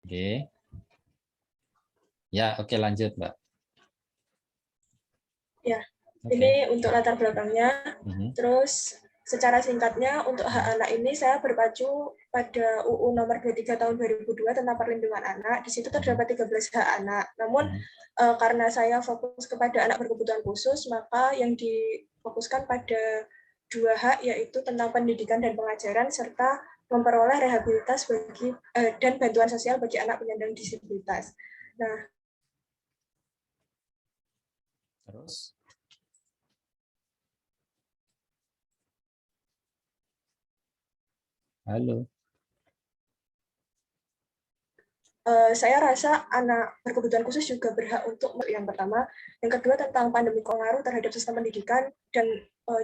Oke. Ya, oke lanjut, Mbak. Ya, Oke. ini untuk latar belakangnya. Mhm. Terus secara singkatnya untuk hak anak ini saya berpacu pada UU nomor 23 tahun 2002 tentang perlindungan anak. Di situ terdapat 13 hak anak. Namun karena saya fokus kepada anak berkebutuhan khusus, maka yang difokuskan pada 2 hak, yaitu tentang pendidikan dan pengajaran serta memperoleh rehabilitas dan bantuan sosial bagi anak penyandang disabilitas. Nah, Terus? Halo. Saya rasa anak berkebutuhan khusus juga berhak untuk yang pertama, yang kedua tentang pandemi pengaruh terhadap sistem pendidikan dan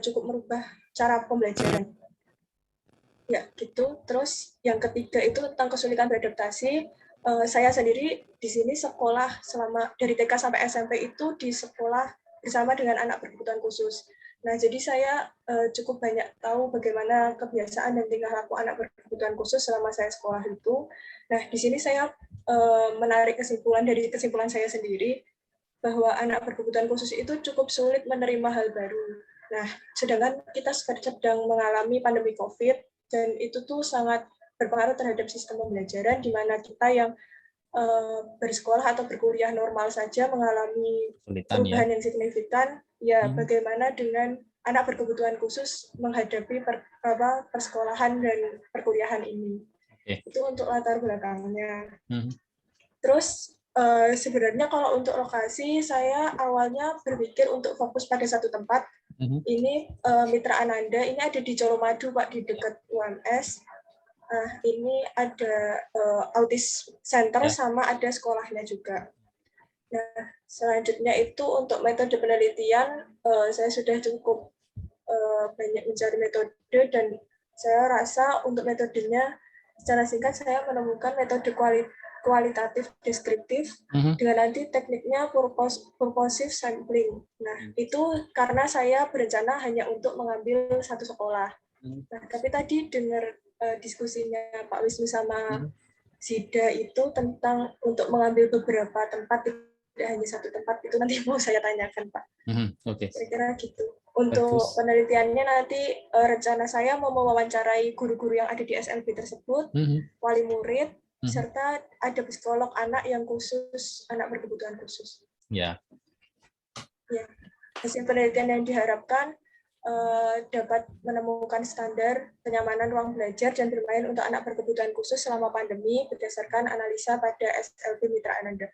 cukup merubah cara pembelajaran. Ya, gitu. Terus yang ketiga itu tentang kesulitan beradaptasi. Saya sendiri di sini sekolah selama dari TK sampai SMP itu di sekolah bersama dengan anak berkebutuhan khusus. Nah, jadi saya cukup banyak tahu bagaimana kebiasaan dan tingkah laku anak berkebutuhan khusus selama saya sekolah itu. Nah, di sini saya menarik kesimpulan dari kesimpulan saya sendiri bahwa anak berkebutuhan khusus itu cukup sulit menerima hal baru. Nah, sedangkan kita sedang mengalami pandemi COVID, dan itu tuh sangat berpengaruh terhadap sistem pembelajaran, di mana kita yang bersekolah atau berkuliah normal saja mengalami Kesulitan ya. perubahan yang signifikan. Ya, bagaimana dengan anak berkebutuhan khusus menghadapi persekolahan dan perkuliahan ini. Itu untuk latar belakangnya. Terus sebenarnya kalau untuk lokasi, saya awalnya berpikir untuk fokus pada satu tempat. Ini Mitra Ananda, ini ada di Colomadu, Pak, di dekat UMS. Ini ada Autis Center sama ada sekolahnya juga. Nah, selanjutnya itu untuk metode penelitian, saya sudah cukup banyak mencari metode, dan saya rasa untuk metodenya secara singkat saya menemukan metode kualitatif deskriptif dengan nanti tekniknya purposive sampling. Nah, itu karena saya berencana hanya untuk mengambil satu sekolah. Nah, tapi tadi dengar diskusinya Pak Wisnu sama Sida itu tentang untuk mengambil beberapa tempat, tidak hanya satu tempat, itu nanti mau saya tanyakan, Pak. Oke. Kira-kira gitu. Untuk penelitiannya nanti rencana saya mau mewawancarai guru-guru yang ada di SLB tersebut, wali murid, serta ada psikolog anak yang khusus, anak berkebutuhan khusus. Ya. Ya. Hasil penelitian yang diharapkan dapat menemukan standar kenyamanan ruang belajar dan bermain untuk anak berkebutuhan khusus selama pandemi berdasarkan analisa pada SLB Mitra Ananda.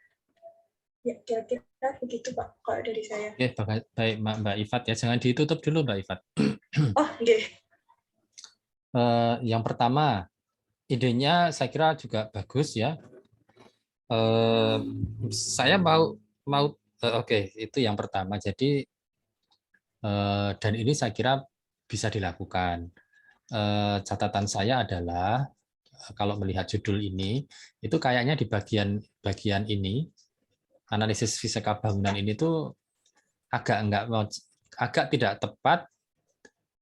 Ya, kira-kira begitu, Pak, kalau dari saya. Oke, baik Mbak Ifat ya. Jangan ditutup dulu, Mbak Ifat. Oh, okay. Yang pertama, idenya saya kira juga bagus ya. Saya mau oke, itu yang pertama. Jadi dan ini saya kira bisa dilakukan. Catatan saya adalah kalau melihat judul ini, itu kayaknya di bagian ini analisis fisika bangunan ini tuh agak tidak tepat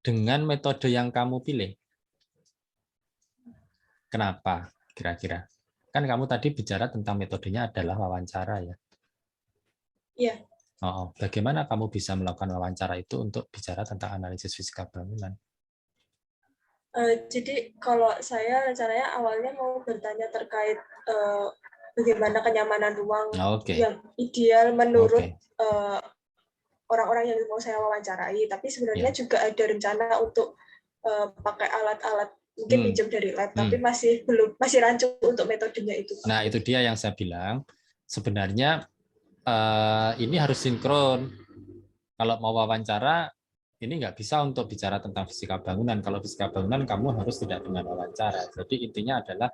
dengan metode yang kamu pilih. Kenapa? Kira-kira? Kan kamu tadi bicara tentang metodenya adalah wawancara ya. Iya. Bagaimana kamu bisa melakukan wawancara itu untuk bicara tentang analisis fisika bangunan? Jadi kalau saya rencananya awalnya mau bertanya terkait bagaimana kenyamanan ruang yang ideal menurut orang-orang yang mau saya wawancarai. Tapi sebenarnya juga ada rencana untuk pakai alat-alat, mungkin pinjam dari lab, tapi masih rancu untuk metodenya itu, Pak. Nah, itu dia yang saya bilang. Sebenarnya ini harus sinkron. Kalau mau wawancara, ini nggak bisa untuk bicara tentang fisika bangunan. Kalau fisika bangunan, kamu harus tidak dengan wawancara. Jadi intinya adalah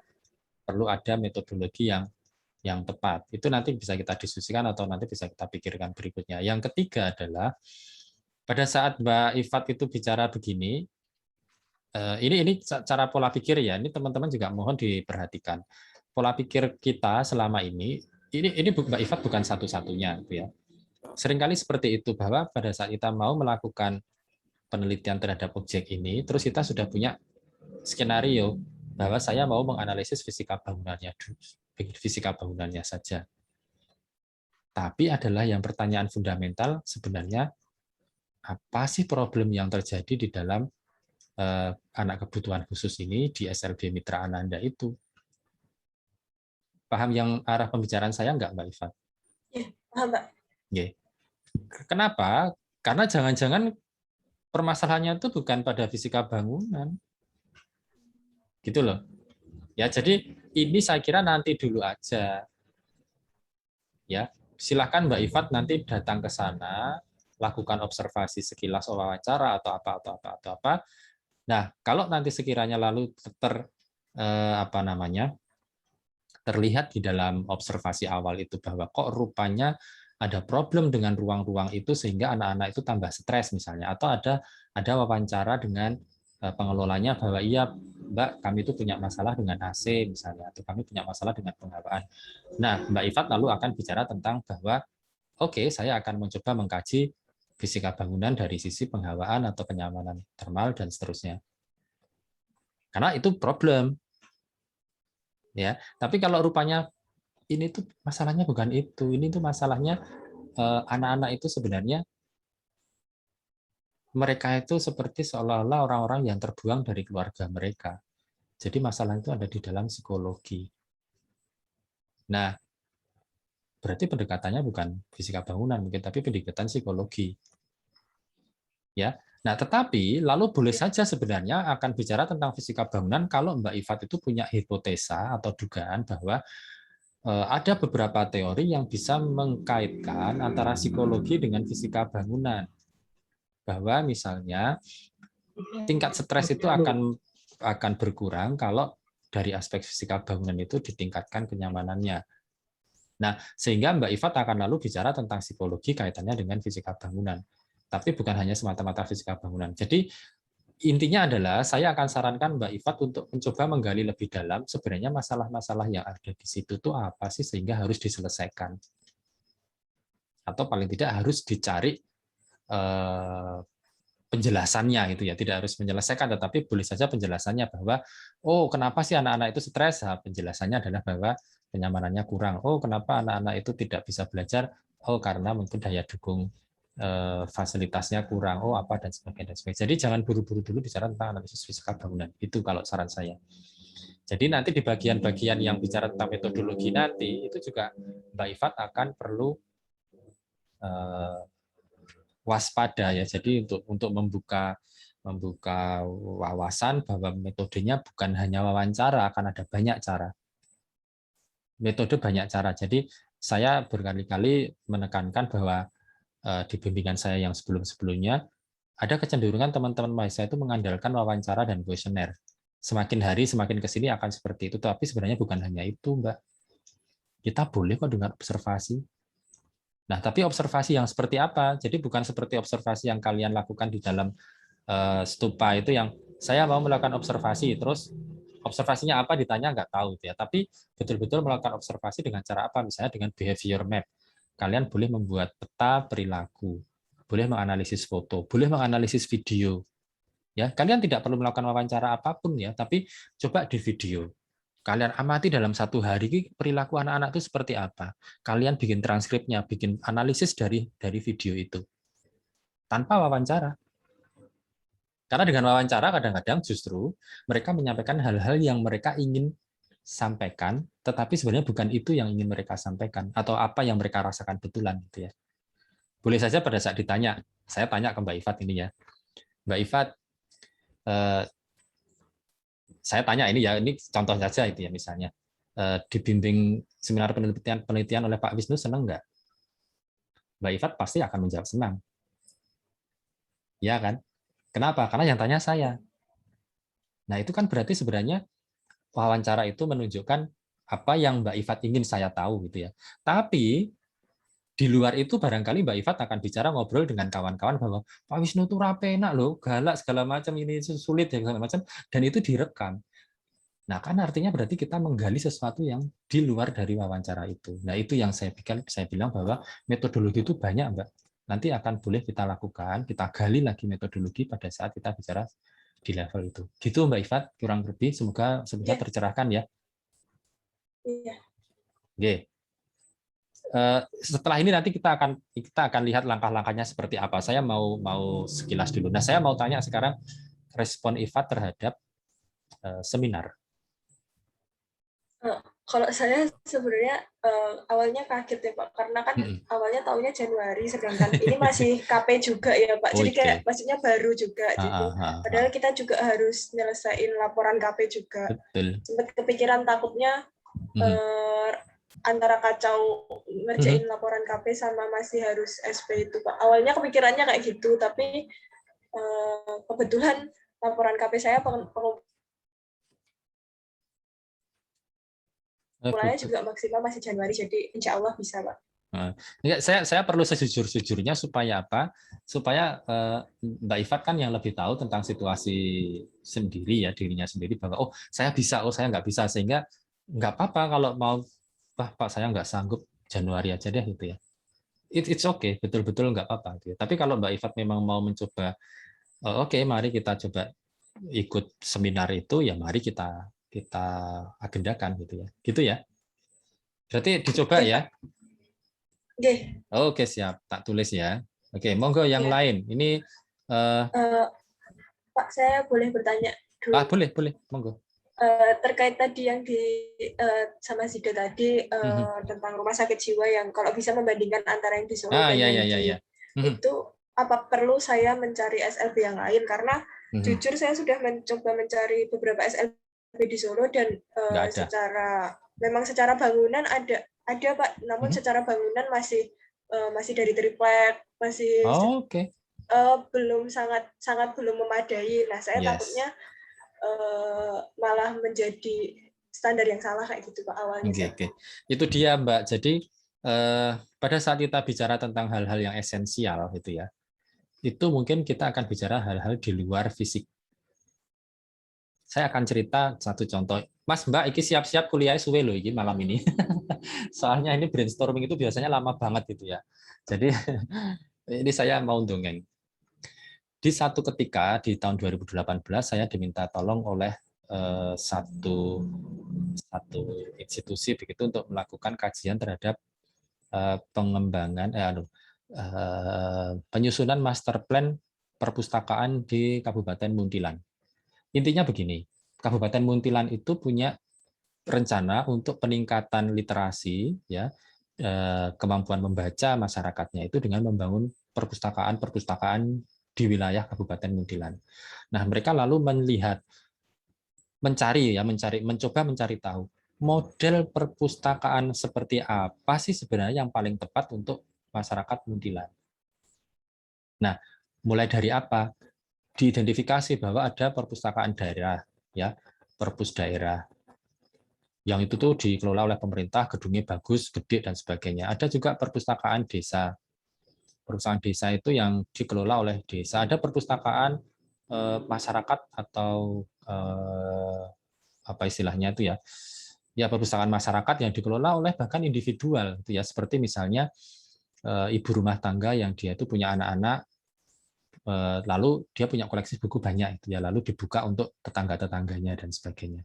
perlu ada metodologi yang tepat. Itu nanti bisa kita diskusikan atau nanti bisa kita pikirkan berikutnya. Yang ketiga adalah pada saat Mbak Ifat itu bicara begini, ini cara pola pikir ya. Ini teman-teman juga mohon diperhatikan. Pola pikir kita selama ini Mbak Ifat bukan satu-satunya, ya. Seringkali seperti itu, bahwa pada saat kita mau melakukan penelitian terhadap objek ini, terus kita sudah punya skenario bahwa saya mau menganalisis fisika bangunannya dulu. fisika bangunannya saja. Tapi adalah yang pertanyaan fundamental sebenarnya apa sih problem yang terjadi di dalam anak kebutuhan khusus ini di SLB Mitra Ananda itu. Paham yang arah pembicaraan saya nggak, Mbak Iva? Ya, paham, Mbak. Yeah. Kenapa? Karena jangan-jangan permasalahannya itu bukan pada fisika bangunan. Gitu loh. Ya, jadi ini saya kira nanti dulu aja. Ya, silakan Mbak Ifat nanti datang ke sana, lakukan observasi sekilas wawancara atau apa. Nah, kalau nanti sekiranya lalu terlihat di dalam observasi awal itu bahwa kok rupanya ada problem dengan ruang-ruang itu sehingga anak-anak itu tambah stres misalnya, atau ada wawancara dengan pengelolanya bahwa iya Mbak, kami itu punya masalah dengan AC misalnya, atau kami punya masalah dengan penghawaan. Nah, Mbak Ifat lalu akan bicara tentang bahwa oke, saya akan mencoba mengkaji fisika bangunan dari sisi penghawaan atau kenyamanan termal dan seterusnya. Karena itu problem. Ya, tapi kalau rupanya ini tuh masalahnya bukan itu, ini tuh masalahnya anak-anak itu sebenarnya mereka itu seperti seolah-olah orang-orang yang terbuang dari keluarga mereka. Jadi masalah itu ada di dalam psikologi. Nah, berarti pendekatannya bukan fisika bangunan mungkin, tapi pendekatan psikologi. Ya. Nah, tetapi lalu boleh saja sebenarnya akan bicara tentang fisika bangunan kalau Mbak Ifat itu punya hipotesa atau dugaan bahwa ada beberapa teori yang bisa mengkaitkan antara psikologi dengan fisika bangunan. Bahwa misalnya tingkat stres itu akan berkurang kalau dari aspek fisika bangunan itu ditingkatkan kenyamanannya. Nah, sehingga Mbak Ifat akan lalu bicara tentang psikologi kaitannya dengan fisika bangunan. Tapi bukan hanya semata-mata fisika bangunan. Jadi intinya adalah saya akan sarankan Mbak Ifat untuk mencoba menggali lebih dalam sebenarnya masalah-masalah yang ada di situ tuh apa sih sehingga harus diselesaikan. Atau paling tidak harus dicari penjelasannya gitu ya, tidak harus menyelesaikan tetapi boleh saja penjelasannya bahwa oh kenapa sih anak-anak itu stres, penjelasannya adalah bahwa kenyamanannya kurang, oh kenapa anak-anak itu tidak bisa belajar, oh karena mungkin daya dukung fasilitasnya kurang, oh apa dan sebagainya. Jadi jangan buru-buru dulu bicara tentang analisis fisika bangunan, itu kalau saran saya. Jadi nanti di bagian-bagian yang bicara tentang metodologi nanti itu juga Mbak Ifat akan perlu waspada ya. Jadi untuk membuka wawasan bahwa metodenya bukan hanya wawancara, akan ada banyak cara. Metode banyak cara. Jadi saya berkali-kali menekankan bahwa di bimbingan saya yang sebelum-sebelumnya ada kecenderungan teman-teman mahasiswa itu mengandalkan wawancara dan kuesioner. Semakin hari semakin ke sini akan seperti itu, tapi sebenarnya bukan hanya itu, Mbak. Kita boleh kok dengan observasi. Nah, tapi observasi yang seperti apa? Jadi bukan seperti observasi yang kalian lakukan di dalam stupa itu yang saya mau melakukan observasi, terus observasinya apa ditanya nggak tahu ya. Tapi betul-betul melakukan observasi dengan cara apa? Misalnya dengan behavior map. Kalian boleh membuat peta perilaku, boleh menganalisis foto, boleh menganalisis video. Ya, kalian tidak perlu melakukan wawancara apapun ya, tapi coba di video. Kalian amati dalam satu hari perilaku anak-anak itu seperti apa. Kalian bikin transkripnya, bikin analisis dari video itu. Tanpa wawancara. Karena dengan wawancara kadang-kadang justru mereka menyampaikan hal-hal yang mereka ingin sampaikan, tetapi sebenarnya bukan itu yang ingin mereka sampaikan, atau apa yang mereka rasakan betulan. Gitu ya. Boleh saja pada saat ditanya, saya tanya ke Mbak Ifat ini ya. Mbak Ifat, saya tanya ini ya, ini contoh saja itu ya misalnya. Dibimbing seminar penelitian oleh Pak Wisnu senang nggak? Mbak Ifat pasti akan menjawab senang. Ya kan? Kenapa? Karena yang tanya saya. Nah, itu kan berarti sebenarnya wawancara itu menunjukkan apa yang Mbak Ifat ingin saya tahu gitu ya. Tapi di luar itu barangkali Mbak Ifat akan bicara ngobrol dengan kawan-kawan bahwa Pak Wisnu itu rapenak loh, galak segala macam, ini sulit ya segala macam, dan itu direkam. Nah, kan artinya berarti kita menggali sesuatu yang di luar dari wawancara itu. Nah, itu yang saya bilang bahwa metodologi itu banyak, Mbak. Nanti akan boleh kita lakukan, kita gali lagi metodologi pada saat kita bicara di level itu. Gitu, Mbak Ifat, kurang lebih. Semoga Ya. tercerahkan ya. Iya. Oke. Setelah ini nanti kita akan lihat langkah-langkahnya seperti apa. Saya mau sekilas dulu. Nah, saya mau tanya sekarang respon Iva terhadap seminar. Kalau saya sebenarnya awalnya kaget ya Pak, karena kan awalnya tahunnya Januari, sedangkan ini masih KP juga ya Pak. Jadi kayak maksudnya baru juga. Jadi padahal kita juga harus nyelesain laporan KP juga. Betul. Sempat kepikiran takutnya antara kacau ngerjain laporan KP sama masih harus SP itu Pak. Awalnya kepikirannya kayak gitu, tapi kebetulan laporan KP saya mulanya juga maksimal masih Januari, jadi insya Allah bisa Pak. Saya perlu sejujur-jujurnya supaya apa? Supaya Mbak Ifat kan yang lebih tahu tentang situasi sendiri ya, dirinya sendiri, bahwa saya bisa, saya nggak bisa, sehingga nggak apa-apa kalau mau, Pak saya nggak sanggup, Januari aja deh gitu ya. It's okay, betul-betul nggak apa-apa. Gitu. Tapi kalau Mbak Ifat memang mau mencoba, oke, mari kita coba ikut seminar itu, ya mari kita agendakan gitu ya. Gitu ya. Berarti dicoba ya. Oke, siap. Tak tulis ya. Oke, monggo yang lain. Ini Pak, saya boleh bertanya dulu? Boleh, monggo. Terkait tadi yang sama Zida tadi tentang rumah sakit jiwa yang kalau bisa membandingkan antara yang di Solo dan yang di itu, apa perlu saya mencari SLB yang lain? Karena jujur saya sudah mencoba mencari beberapa SLB di Solo dan memang secara bangunan ada Pak, namun secara bangunan masih dari triplek, masih belum sangat belum memadai. Nah, saya takutnya malah menjadi standar yang salah kayak gitu Pak awalnya. Oke. Itu dia Mbak. Jadi pada saat kita bicara tentang hal-hal yang esensial gitu ya, itu mungkin kita akan bicara hal-hal di luar fisik. Saya akan cerita satu contoh. Mas Mbak, iki siap-siap kuliah suwe loh ini malam ini. Soalnya ini brainstorming itu biasanya lama banget gitu ya. Jadi ini saya mau dongeng. Di satu ketika di tahun 2018 saya diminta tolong oleh satu institusi begitu untuk melakukan kajian terhadap pengembangan penyusunan master plan perpustakaan di Kabupaten Munthilan. Intinya begini, Kabupaten Munthilan itu punya rencana untuk peningkatan literasi, ya, kemampuan membaca masyarakatnya itu dengan membangun perpustakaan di wilayah Kabupaten Munthilan. Nah, mereka lalu mencoba mencari tahu model perpustakaan seperti apa sih sebenarnya yang paling tepat untuk masyarakat Munthilan. Nah, mulai dari apa? Diidentifikasi bahwa ada perpustakaan daerah, ya, perpus daerah yang itu tuh dikelola oleh pemerintah, gedungnya bagus, gede dan sebagainya. Ada juga perpustakaan desa. Perpustakaan desa itu yang dikelola oleh desa. Ada perpustakaan masyarakat atau apa istilahnya itu ya? Ya, perpustakaan masyarakat yang dikelola oleh bahkan individual itu ya, seperti misalnya ibu rumah tangga yang dia itu punya anak-anak, lalu dia punya koleksi buku banyak itu ya, lalu dibuka untuk tetangga-tetangganya dan sebagainya.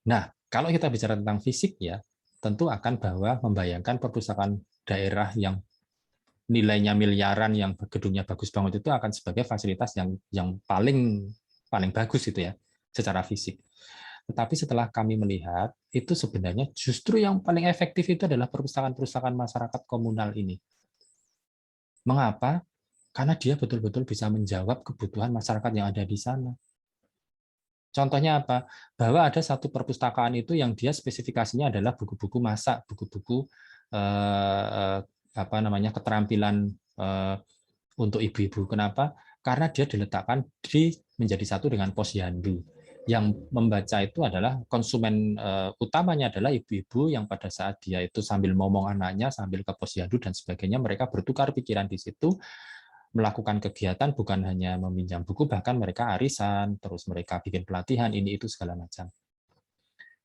Nah, kalau kita bicara tentang fisik ya, tentu akan membayangkan perpustakaan daerah yang nilainya miliaran, yang gedungnya bagus banget itu akan sebagai fasilitas yang paling bagus itu ya secara fisik. Tetapi setelah kami melihat, itu sebenarnya justru yang paling efektif itu adalah perpustakaan masyarakat komunal ini. Mengapa? Karena dia betul-betul bisa menjawab kebutuhan masyarakat yang ada di sana. Contohnya apa? Bahwa ada satu perpustakaan itu yang dia spesifikasinya adalah buku-buku masak, buku-buku keterampilan untuk ibu-ibu. Kenapa? Karena dia diletakkan menjadi satu dengan posyandu. Yang membaca itu adalah konsumen utamanya adalah ibu-ibu yang pada saat dia itu sambil ngomong anaknya, sambil ke posyandu dan sebagainya, mereka bertukar pikiran di situ, melakukan kegiatan bukan hanya meminjam buku, bahkan mereka arisan, terus mereka bikin pelatihan, ini itu segala macam.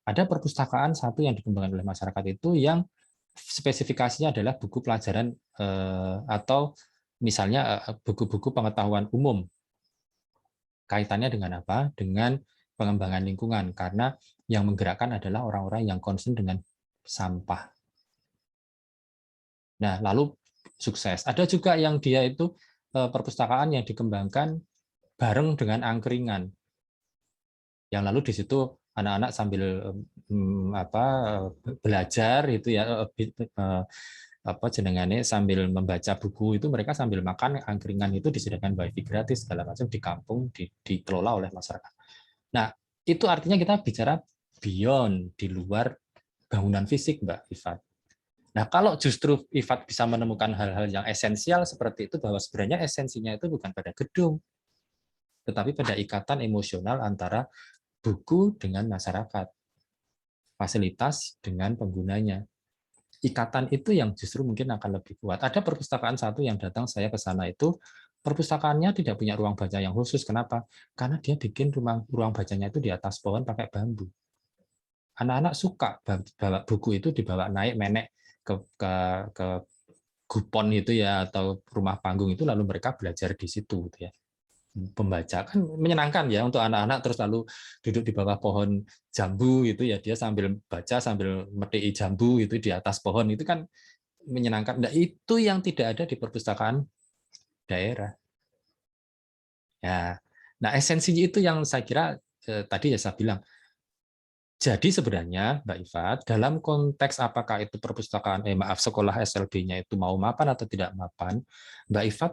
Ada perpustakaan satu yang dikembangkan oleh masyarakat itu yang spesifikasinya adalah buku pelajaran atau misalnya buku-buku pengetahuan umum. Kaitannya dengan apa? Dengan pengembangan lingkungan, karena yang menggerakkan adalah orang-orang yang concern dengan sampah. Nah, lalu sukses. Ada juga yang dia itu perpustakaan yang dikembangkan bareng dengan angkringan. Yang lalu di situ anak-anak sambil belajar itu ya, jenengannya sambil membaca buku itu, mereka sambil makan, angkringan itu disediakan wifi gratis segala macam di kampung, dikelola oleh masyarakat. Nah, itu artinya kita bicara beyond, di luar bangunan fisik, Mbak Ifat. Nah, kalau justru Ifat bisa menemukan hal-hal yang esensial seperti itu, bahwa sebenarnya esensinya itu bukan pada gedung, tetapi pada ikatan emosional antara buku dengan masyarakat, fasilitas dengan penggunanya. Ikatan itu yang justru mungkin akan lebih kuat. Ada perpustakaan satu yang datang saya ke sana itu, perpustakaannya tidak punya ruang baca yang khusus. Kenapa? Karena dia bikin ruang bacanya itu di atas pohon pakai bambu. Anak-anak suka bawa buku itu, dibawa naik menek ke gupon itu ya, atau rumah panggung itu, lalu mereka belajar di situ gitu ya. Pembaca kan menyenangkan ya untuk anak-anak, terus lalu duduk di bawah pohon jambu itu ya, dia sambil baca sambil metik jambu itu di atas pohon, itu kan menyenangkan. Nah, itu yang tidak ada di perpustakaan daerah. Ya, nah esensinya itu yang saya kira tadi ya saya bilang. Jadi sebenarnya Mbak Ifat, dalam konteks apakah itu perpustakaan, sekolah SLB-nya itu mau mapan atau tidak mapan, Mbak Ifat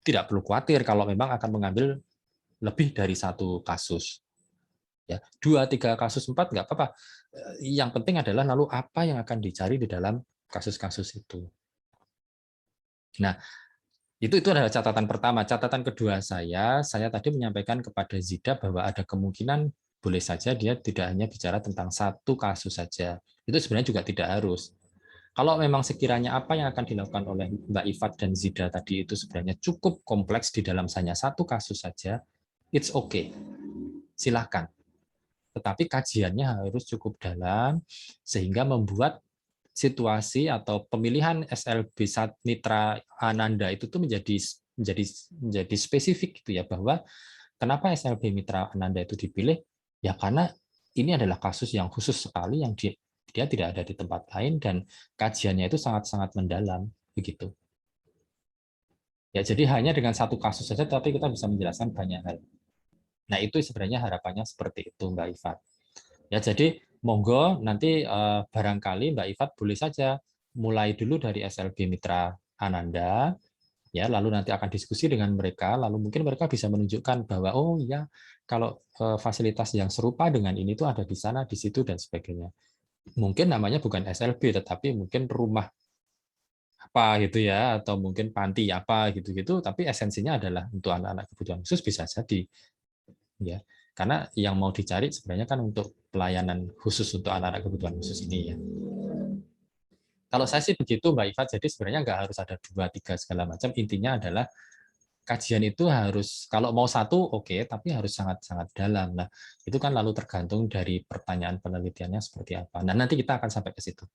tidak perlu khawatir kalau memang akan mengambil lebih dari satu kasus. Ya, 2, 3 kasus, 4 nggak apa-apa. Yang penting adalah lalu apa yang akan dicari di dalam kasus-kasus itu. Nah, itu adalah catatan pertama. Catatan kedua saya tadi menyampaikan kepada Zida bahwa ada kemungkinan boleh saja dia tidak hanya bicara tentang satu kasus saja. Itu sebenarnya juga tidak harus. Kalau memang sekiranya apa yang akan dilakukan oleh Mbak Ifat dan Zida tadi itu sebenarnya cukup kompleks di dalam hanya satu kasus saja, it's okay. Silahkan. Tetapi kajiannya harus cukup dalam sehingga membuat situasi atau pemilihan SLB Mitra Ananda itu tuh menjadi spesifik gitu ya, bahwa kenapa SLB Mitra Ananda itu dipilih, ya karena ini adalah kasus yang khusus sekali yang dia tidak ada di tempat lain dan kajiannya itu sangat-sangat mendalam begitu. Ya, jadi hanya dengan satu kasus saja tapi kita bisa menjelaskan banyak hal. Nah, itu sebenarnya harapannya seperti itu, Mbak Ifat. Ya, jadi monggo nanti barangkali Mbak Ifat boleh saja mulai dulu dari SLB Mitra Ananda, ya, lalu nanti akan diskusi dengan mereka, lalu mungkin mereka bisa menunjukkan bahwa oh ya, kalau fasilitas yang serupa dengan ini tuh ada di sana, di situ dan sebagainya. Mungkin namanya bukan SLB, tetapi mungkin rumah apa gitu ya, atau mungkin panti apa gitu-gitu, tapi esensinya adalah untuk anak-anak kebutuhan khusus bisa jadi, ya. Karena yang mau dicari sebenarnya kan untuk pelayanan khusus untuk anak-anak kebutuhan khusus ini ya. Kalau saya sih begitu Mbak Ifat, jadi sebenarnya nggak harus ada 2, 3 segala macam. Intinya adalah kajian itu harus, kalau mau satu oke, tapi harus sangat-sangat dalam. Nah, itu kan lalu tergantung dari pertanyaan penelitiannya seperti apa. Nah, nanti kita akan sampai ke situ.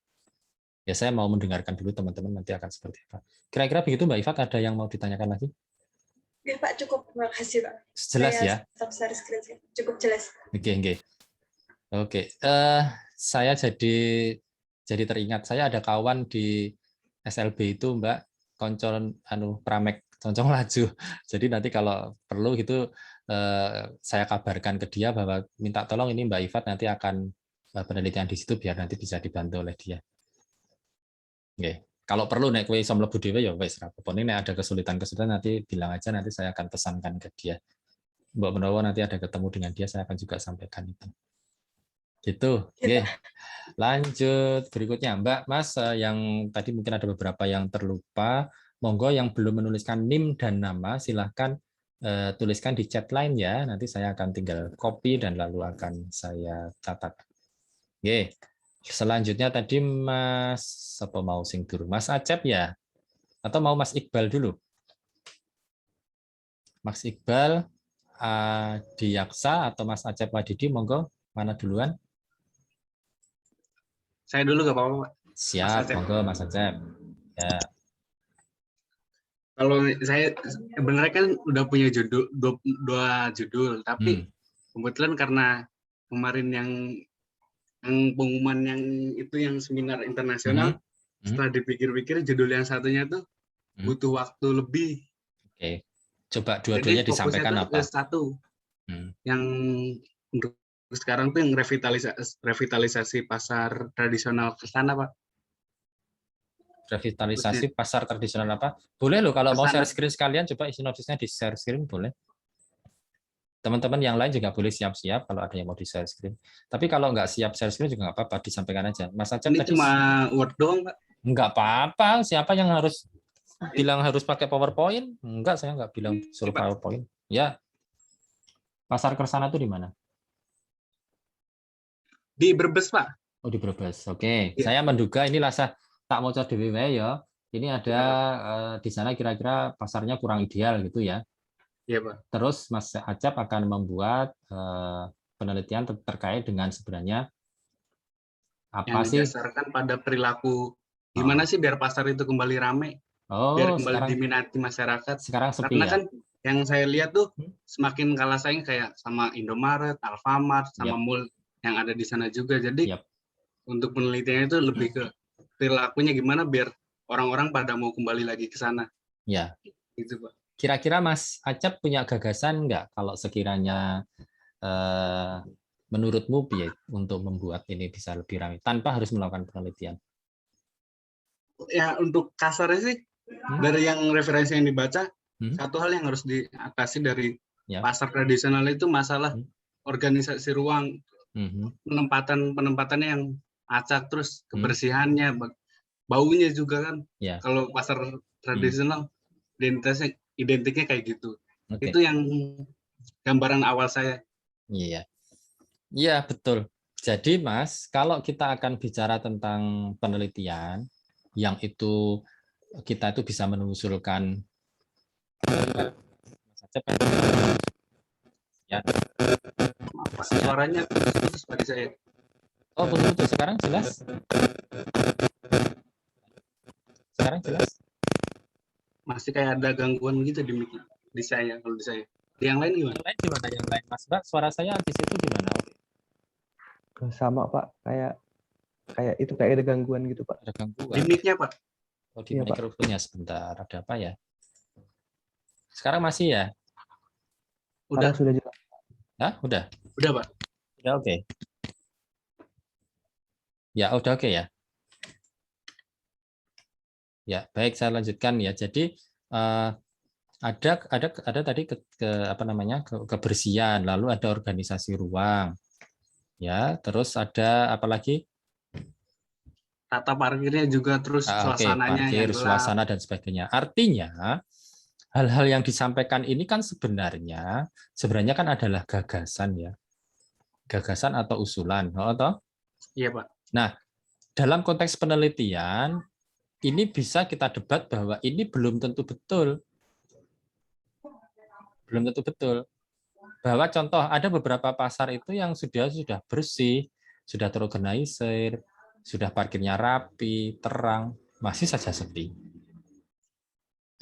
Ya, saya mau mendengarkan dulu teman-teman nanti akan seperti apa. Kira-kira begitu Mbak Ifat, ada yang mau ditanyakan lagi? Ya Pak, cukup. Terima kasih Pak. Jelas saya ya? Cukup jelas. Oke. Saya jadi teringat, saya ada kawan di SLB itu Mbak, koncon pramek concong laju. Jadi nanti kalau perlu gitu saya kabarkan ke dia bahwa minta tolong ini Mbak Ifat nanti akan penelitian di situ biar nanti bisa dibantu oleh dia. Oke. Kalau perlu nek kowe iso mlebu dhewe ya wis ra apa-apa. Nek ada kesulitan-kesulitan nanti bilang aja, nanti saya akan pesankan ke dia. Mbak menawa nanti ada ketemu dengan dia, saya akan juga sampaikan itu. Gitu. Oke. Lanjut berikutnya Mbak, Mas, yang tadi mungkin ada beberapa yang terlupa. Monggo yang belum menuliskan NIM dan nama silahkan tuliskan di chat line ya. Nanti saya akan tinggal copy dan lalu akan saya catat. Oke. Selanjutnya tadi Mas apa mau sing dulu? Mas Acep ya? Atau mau Mas Iqbal dulu? Mas Iqbal, Diyaksa atau Mas Acep Wadidi, monggo mana duluan? Saya dulu nggak apa-apa, Pak. Siap, monggo Mas Acep. Ya. Kalau saya sebenarnya kan udah punya judul dua judul, tapi kebetulan karena kemarin yang pengumuman yang itu yang seminar internasional, setelah dipikir-pikir judul yang satunya tuh butuh waktu lebih. Oke. Coba dua-duanya disampaikan apa? Ke satu. Yang untuk sekarang tuh yang revitalisasi pasar tradisional ke sana, Pak. Revitalisasi pasar tradisional apa? Boleh loh kalau mau share screen sekalian, coba sinopsisnya di share screen boleh. Teman-teman yang lain juga boleh siap-siap kalau ada yang mau di share screen. Tapi kalau nggak siap share screen juga nggak apa-apa, disampaikan aja. Mas Acep ini tadi cuma Word doang, Pak. Nggak apa-apa. Siapa yang harus bilang harus pakai PowerPoint? Enggak, saya nggak bilang suruh PowerPoint. Ya. Pasar Kersana itu di mana? Di Brebes, Pak. Oh, di Brebes. Oke. Ya. Saya menduga inilah tak mau coba DWW ya. Ini ada di sana kira-kira pasarnya kurang ideal gitu ya. Iya, Pak. Terus Mas Acep akan membuat penelitian terkait dengan sebenarnya apa yang sih? Didasarkan pada perilaku gimana sih biar pasar itu kembali ramai, biar kembali diminati masyarakat. Sekarang sepi. Karena ya? Kan yang saya lihat tuh semakin kalah saing kayak sama Indomaret, Alfamart, sama mall yang ada di sana juga. Jadi untuk penelitiannya itu lebih ke perilakunya gimana biar orang-orang pada mau kembali lagi ke sana. Ya. Gitu, Pak. Kira-kira Mas Acep punya gagasan nggak kalau sekiranya menurutmu untuk membuat ini bisa lebih ramai tanpa harus melakukan penelitian? Ya untuk kasarnya sih dari yang referensi yang dibaca, satu hal yang harus diatasi dari pasar tradisional itu masalah organisasi ruang, penempatannya yang acak, terus kebersihannya, baunya juga kan. Kalau pasar tradisional identiknya kayak gitu. Itu yang gambaran awal saya. Iya. Iya, betul. Jadi, Mas, kalau kita akan bicara tentang penelitian yang itu kita itu bisa menelusurkan ya. Suaranya putus pada saya. Oh, putus. Sekarang jelas? Sekarang jelas? Masih kayak ada gangguan gitu di saya, kalau di saya. Di yang lain gimana? Yang lain gimana? Yang lain, Mas Mbak, suara saya di situ gimana? Sama, Pak. Kayak itu kayak ada gangguan gitu, Pak. Ada gangguan. Di mic-nya, Pak. Oh, di mikrofonnya sebentar. Ada apa ya? Sekarang masih ya? Udah. Sudah jelas. Hah? Udah? Udah, Pak. Udah oke. Ya, udah oke ya. Ya, baik, saya lanjutkan ya. Jadi ada tadi kebersihan, lalu ada organisasi ruang. Ya, terus ada apa lagi? Tata parkirnya juga, terus suasananya parkir, suasana dan sebagainya. Artinya hal-hal yang disampaikan ini kan sebenarnya kan adalah gagasan ya. Gagasan atau usulan, toh? Iya, Pak. Nah, dalam konteks penelitian ini bisa kita debat bahwa ini belum tentu betul. Belum tentu betul. Bahwa contoh ada beberapa pasar itu yang sudah bersih, sudah terorganisir, sudah parkirnya rapi, terang, masih saja sepi.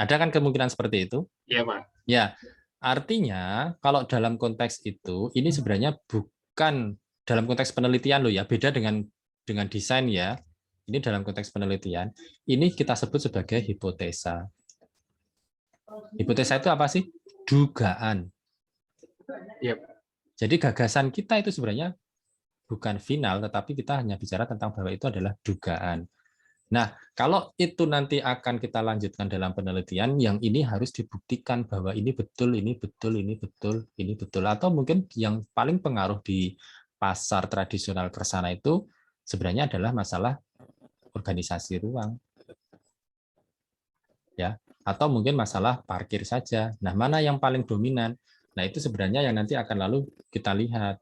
Ada kan kemungkinan seperti itu? Iya, Pak. Ya, artinya kalau dalam konteks itu ini sebenarnya bukan dalam konteks penelitian loh ya, beda dengan desain ya. Ini dalam konteks penelitian, ini kita sebut sebagai hipotesa. Hipotesa itu apa sih? Dugaan. Yep. Jadi gagasan kita itu sebenarnya bukan final, tetapi kita hanya bicara tentang bahwa itu adalah dugaan. Nah, kalau itu nanti akan kita lanjutkan dalam penelitian, yang ini harus dibuktikan bahwa ini betul, ini betul, ini betul, ini betul. Atau mungkin yang paling pengaruh di pasar tradisional Kersana itu sebenarnya adalah masalah organisasi ruang. Ya, atau mungkin masalah parkir saja. Nah, mana yang paling dominan? Nah, itu sebenarnya yang nanti akan lalu kita lihat.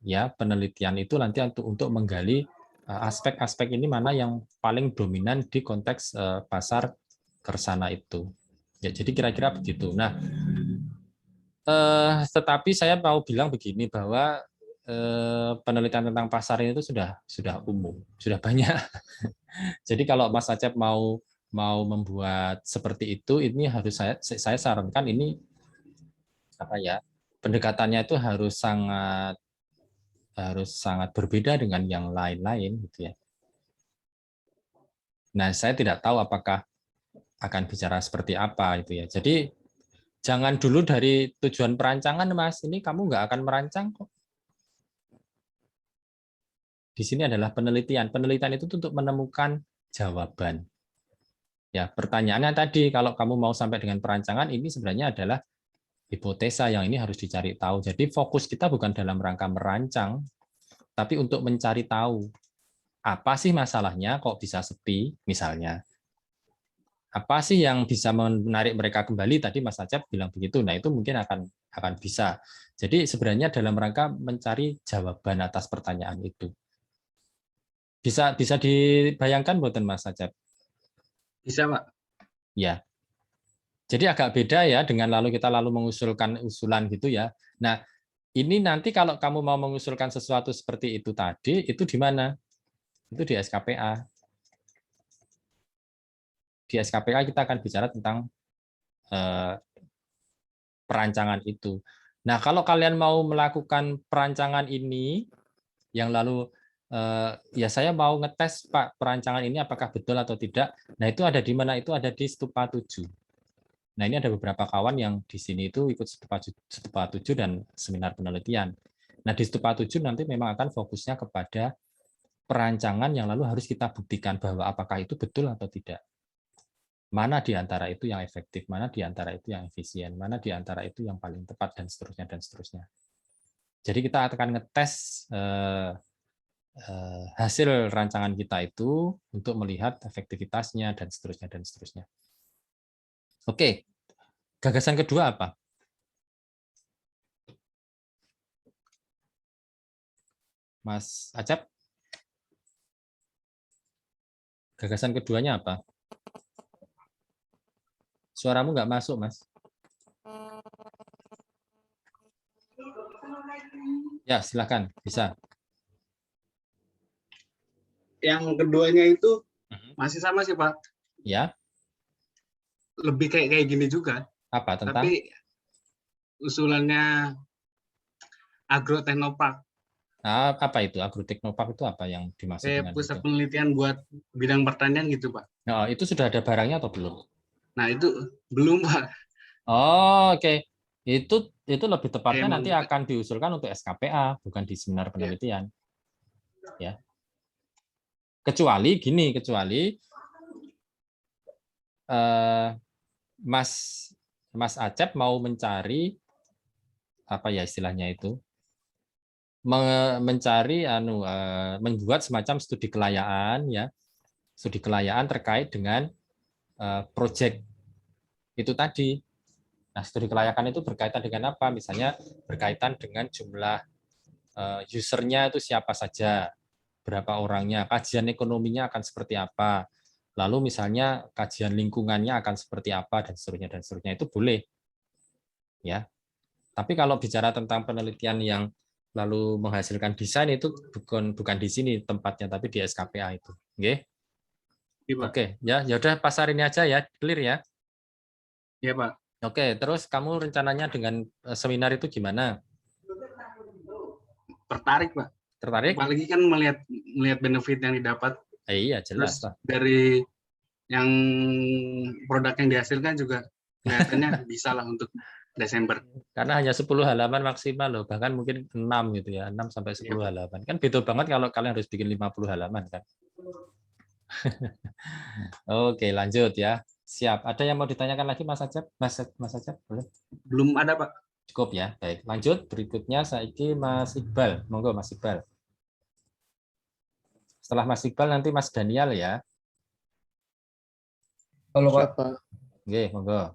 Ya, penelitian itu nanti untuk menggali aspek-aspek ini mana yang paling dominan di konteks pasar Kersana itu. Ya, jadi kira-kira begitu. Nah, tetapi saya mau bilang begini bahwa penelitian tentang pasar ini itu sudah umum, sudah banyak. Jadi kalau Mas Acep mau membuat seperti itu, ini harus saya sarankan ini apa ya, pendekatannya itu harus sangat berbeda dengan yang lain-lain gitu ya. Nah, saya tidak tahu apakah akan bicara seperti apa itu ya. Jadi jangan dulu dari tujuan perancangan, Mas. Ini kamu nggak akan merancang kok. Di sini adalah penelitian. Penelitian itu untuk menemukan jawaban. Ya, pertanyaannya tadi, kalau kamu mau sampai dengan perancangan, ini sebenarnya adalah hipotesa yang ini harus dicari tahu. Jadi fokus kita bukan dalam rangka merancang, tapi untuk mencari tahu. Apa sih masalahnya kok bisa sepi, misalnya. Apa sih yang bisa menarik mereka kembali? Tadi Mas Acep bilang begitu. Nah, itu mungkin akan bisa. Jadi sebenarnya dalam rangka mencari jawaban atas pertanyaan itu. Bisa dibayangkan buatan Mas Acep? Bisa, Pak. Ya. Jadi agak beda ya dengan kita mengusulkan usulan gitu ya. Nah, ini nanti kalau kamu mau mengusulkan sesuatu seperti itu tadi, itu di mana? Itu di SKPA. Di SKPA kita akan bicara tentang perancangan itu. Nah, kalau kalian mau melakukan perancangan ini, yang lalu ya saya mau ngetes Pak perancangan ini apakah betul atau tidak. Nah, itu ada di mana? Itu ada di Stupa 7. Nah, ini ada beberapa kawan yang di sini itu ikut Stupa 7 dan seminar penelitian. Nah, di Stupa 7 nanti memang akan fokusnya kepada perancangan yang lalu harus kita buktikan bahwa apakah itu betul atau tidak. Mana di antara itu yang efektif, mana di antara itu yang efisien, mana di antara itu yang paling tepat, dan seterusnya, dan seterusnya. Jadi kita akan ngetes hasil rancangan kita itu untuk melihat efektivitasnya, dan seterusnya, dan seterusnya. Oke, gagasan kedua apa? Mas Acep? Gagasan keduanya apa? Suaramu nggak masuk, Mas. Ya, silakan, bisa. Yang keduanya itu masih sama sih, Pak. Ya. Lebih kayak gini juga. Apa tentang? Tapi usulannya agroteknopark. Nah, apa itu agroteknopark itu apa yang dimaksud dengan pusat itu? Penelitian buat bidang pertanian gitu, Pak. Nah, itu sudah ada barangnya atau belum? Nah, itu belum, Pak. Oh, oke. Itu lebih tepatnya nanti akan diusulkan untuk SKPA, bukan di seminar penelitian. Ya. Kecuali Mas Acep mau mencari apa ya istilahnya itu? Mencari membuat semacam studi kelayaan ya. Studi kelayaan terkait dengan proyek itu tadi. Nah, studi kelayakan itu berkaitan dengan apa? Misalnya berkaitan dengan jumlah usernya itu siapa saja, berapa orangnya, kajian ekonominya akan seperti apa, lalu misalnya kajian lingkungannya akan seperti apa, dan seterusnya itu boleh, ya. Tapi kalau bicara tentang penelitian yang lalu menghasilkan desain itu bukan di sini tempatnya, tapi di SKPA itu, oke? Oke, ya udah pasar ini aja ya, clear ya? Iya, Pak. Oke, terus kamu rencananya dengan seminar itu gimana? Tertarik, Pak. Tertarik? Apalagi kan melihat benefit yang didapat. Iya, jelas lah. lah. Dari yang produk yang dihasilkan juga kelihatannya bisa lah untuk Desember. Karena hanya 10 halaman maksimal loh, bahkan mungkin 6 gitu ya, 6 sampai 10 halaman. Kan beda banget kalau kalian harus bikin 50 halaman kan. Oke, lanjut ya. Siap. Ada yang mau ditanyakan lagi Mas Acep? Mas Acep, boleh? Belum ada, Pak. Cukup ya. Baik, lanjut. Berikutnya saiki Mas Iqbal. Monggo Mas Iqbal. Setelah Mas Iqbal nanti Mas Daniel ya. Halo Pak. Oke, monggo.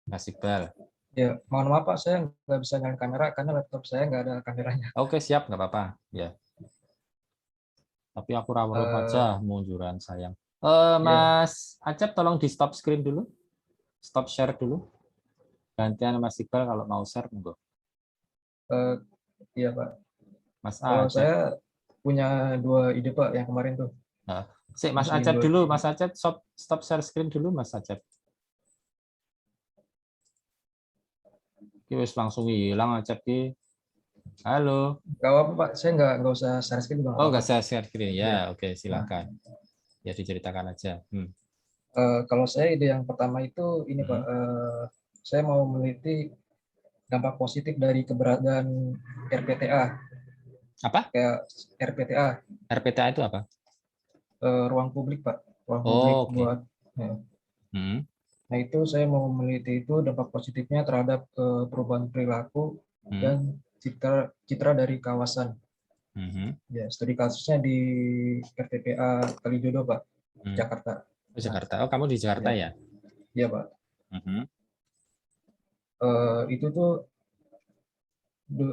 Mas Iqbal. Ya, mohon maaf Pak, saya nggak bisa nyalain kamera karena laptop saya nggak ada kameranya. Oke, siap, nggak apa-apa. Ya. Tapi aku rawuh aja munduran sayang. Mas Acep tolong di stop screen dulu. Stop share dulu. Gantian Mas Iqbal kalau mau share, monggo. Iya Pak. Mas Kalau Acep. saya punya 2 ide Pak yang kemarin tuh. Nah, Mas Acep dulu, Mas Acep stop share screen dulu Mas Acep. Wis langsung hilang acap ki. Halo. Gak apa Pak, saya nggak usah share screen juga. Oh, nggak saya share screen ya. Ya. Oke, silakan. Ya diceritakan aja. Kalau saya ide yang pertama itu ini Pak, saya mau meneliti dampak positif dari keberadaan RPTA. Apa? Kayak RPTA. RPTA itu apa? Ruang publik Pak, ruang publik buat. Ya. Nah itu saya mau meneliti itu dampak positifnya terhadap perubahan perilaku dan citra dari kawasan. Ya, studi kasusnya di RTPA Kalijodo Pak, Jakarta. Jakarta. Oh, kamu di Jakarta ya? Iya Pak. Itu tuh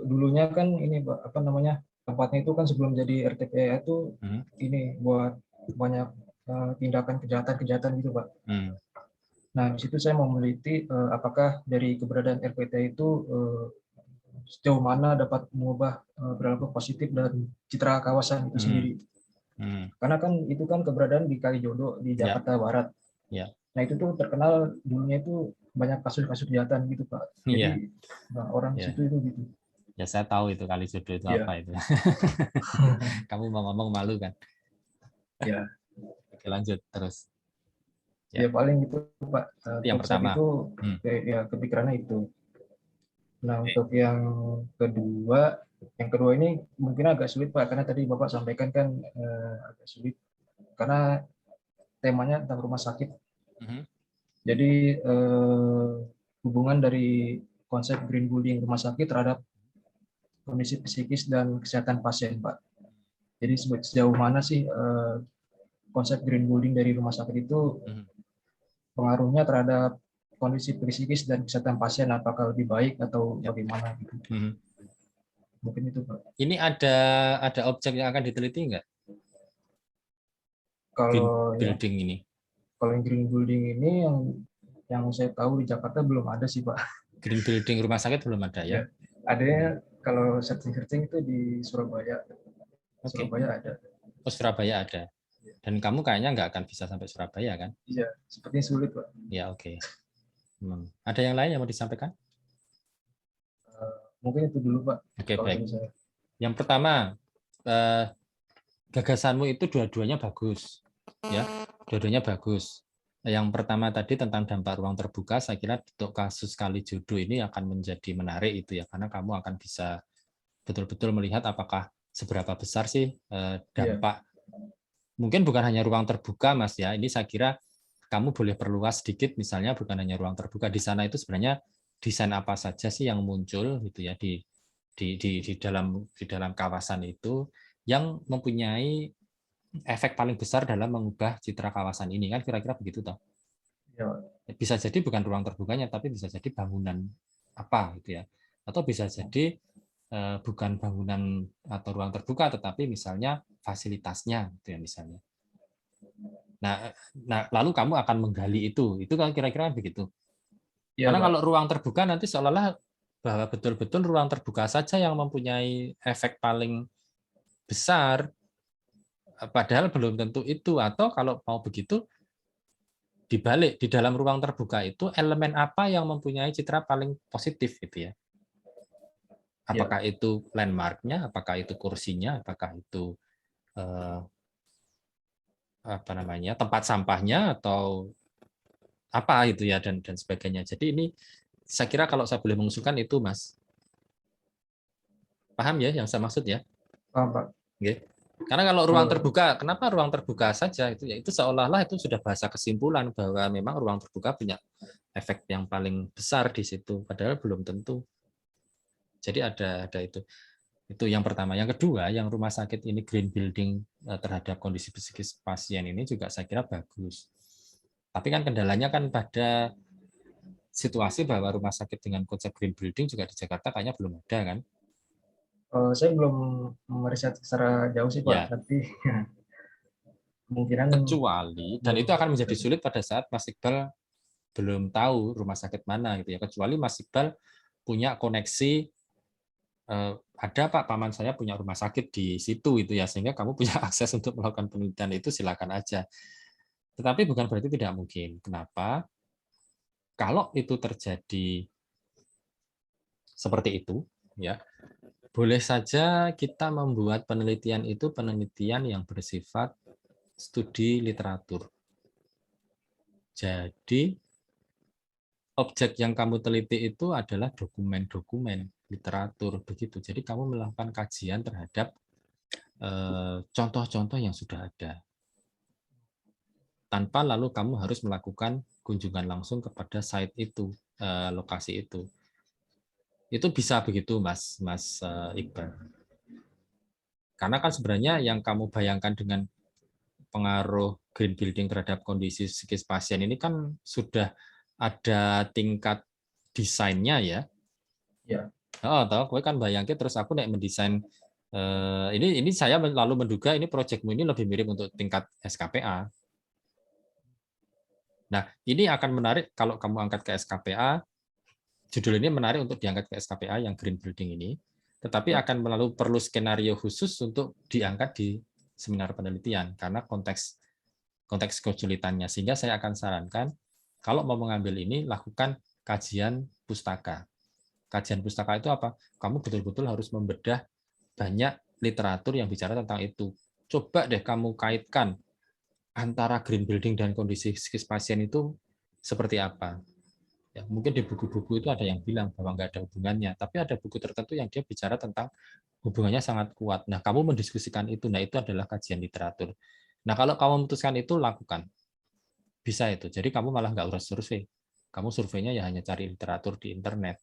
dulunya kan ini Pak, apa namanya, tempatnya itu kan sebelum jadi RTPA itu ini buat banyak tindakan kejahatan gitu Pak. Nah di situ saya mau meneliti apakah dari keberadaan RPTA itu sejauh mana dapat mengubah perilaku positif dan citra kawasan itu sendiri. Karena kan itu kan keberadaan di Kalijodo di Jakarta Barat. Nah itu tuh terkenal dulunya itu banyak kasus-kasus kejahatan gitu Pak. Jadi orang situ itu gitu. Ya saya tahu itu Kalijodo itu apa itu. Kamu mau ngomong malu kan? Ya. Oke, lanjut terus. Ya paling itu Pak. Yang pertama. Itu ya kepikirannya itu. Nah untuk yang kedua ini mungkin agak sulit Pak, karena tadi Bapak sampaikan kan agak sulit karena temanya tentang rumah sakit. Jadi hubungan dari konsep green building rumah sakit terhadap kondisi psikis dan kesehatan pasien Pak. Jadi sejauh mana sih konsep green building dari rumah sakit itu pengaruhnya terhadap kondisi psikis dan kesehatan pasien, apakah lebih baik atau bagaimana gitu. Mungkin itu Pak. Ini ada objek yang akan diteliti nggak? Kalau green building ini. Kalau yang green building ini yang saya tahu di Jakarta belum ada sih Pak. Green building rumah sakit belum ada ya? Adanya kalau searching itu di Surabaya. Surabaya ada. Oh, Surabaya ada. Dan kamu kayaknya nggak akan bisa sampai Surabaya kan? Iya, sepertinya sulit Pak. Ya oke. Ada yang lain yang mau disampaikan? Mungkin itu dulu Pak. Oke, baik. Yang pertama, gagasanmu itu dua-duanya bagus, ya, dua-duanya bagus. Yang pertama tadi tentang dampak ruang terbuka, saya kira untuk kasus Kalijodo ini akan menjadi menarik itu ya, karena kamu akan bisa betul-betul melihat apakah seberapa besar sih dampak. Mungkin bukan hanya ruang terbuka, Mas ya. Ini saya kira kamu boleh perluas sedikit, misalnya bukan hanya ruang terbuka di sana itu sebenarnya desain apa saja sih yang muncul gitu ya di dalam kawasan itu yang mempunyai efek paling besar dalam mengubah citra kawasan ini kan kira-kira begitu toh. Ya. Bisa jadi bukan ruang terbukanya tapi bisa jadi bangunan apa gitu ya. Atau bisa jadi bukan bangunan atau ruang terbuka tetapi misalnya fasilitasnya gitu ya misalnya. Nah, lalu kamu akan menggali itu kan kira-kira begitu. Ya, karena Pak, kalau ruang terbuka nanti seolah-olah bahwa betul-betul ruang terbuka saja yang mempunyai efek paling besar, padahal belum tentu itu. Atau kalau mau begitu, dibalik di dalam ruang terbuka itu elemen apa yang mempunyai citra paling positif gitu ya? Apakah itu landmarknya, apakah itu kursinya, apakah itu tempat sampahnya atau apa itu ya dan sebagainya. Jadi ini saya kira kalau saya boleh mengusulkan itu Mas. Paham ya yang saya maksud ya? Paham Pak. Okay. Karena kalau ruang terbuka, kenapa ruang terbuka saja itu ya itu seolah-olah itu sudah bahasa kesimpulan bahwa memang ruang terbuka punya efek yang paling besar di situ, padahal belum tentu. Jadi ada itu. Itu yang pertama. Yang kedua, yang rumah sakit ini green building terhadap kondisi psikis pasien ini juga saya kira bagus. Tapi kan kendalanya kan pada situasi bahwa rumah sakit dengan konsep green building juga di Jakarta kayaknya belum ada kan? Saya belum meriset secara jauh sih Pak, ya. tapi kemungkinan kecuali dan itu akan menjadi sulit pada saat Mas Iqbal belum tahu rumah sakit mana gitu ya. Kecuali Mas Iqbal punya koneksi ada Pak paman saya punya rumah sakit di situ itu ya sehingga kamu punya akses untuk melakukan penelitian itu silakan aja. Tetapi bukan berarti tidak mungkin. Kenapa? Kalau itu terjadi seperti itu, ya. Boleh saja kita membuat penelitian itu penelitian yang bersifat studi literatur. Jadi objek yang kamu teliti itu adalah dokumen-dokumen literatur begitu. Jadi kamu melakukan kajian terhadap contoh-contoh yang sudah ada. Tanpa lalu kamu harus melakukan kunjungan langsung kepada site itu, lokasi itu. Itu bisa begitu, Mas Iqbal. Karena kan sebenarnya yang kamu bayangkan dengan pengaruh green building terhadap kondisi psikis pasien ini kan sudah ada tingkat desainnya ya. Ya. Oh, tahu, gue kan bayangin terus aku nek mendesain ini saya lalu menduga ini proyekmu ini lebih mirip untuk tingkat SKPA. Nah, ini akan menarik kalau kamu angkat ke SKPA. Judul ini menarik untuk diangkat ke SKPA yang green building ini, tetapi akan melalui perlu skenario khusus untuk diangkat di seminar penelitian karena konteks kesulitannya. Sehingga saya akan sarankan kalau mau mengambil ini lakukan kajian pustaka. Kajian pustaka itu apa? Kamu betul-betul harus membedah banyak literatur yang bicara tentang itu. Coba deh kamu kaitkan antara green building dan kondisi psikis pasien itu seperti apa. Ya, mungkin di buku-buku itu ada yang bilang bahwa nggak ada hubungannya, tapi ada buku tertentu yang dia bicara tentang hubungannya sangat kuat. Nah, kamu mendiskusikan itu, nah itu adalah kajian literatur. Nah, kalau kamu memutuskan itu, lakukan. Bisa itu. Jadi kamu malah nggak urus survei. Kamu surveinya ya hanya cari literatur di internet.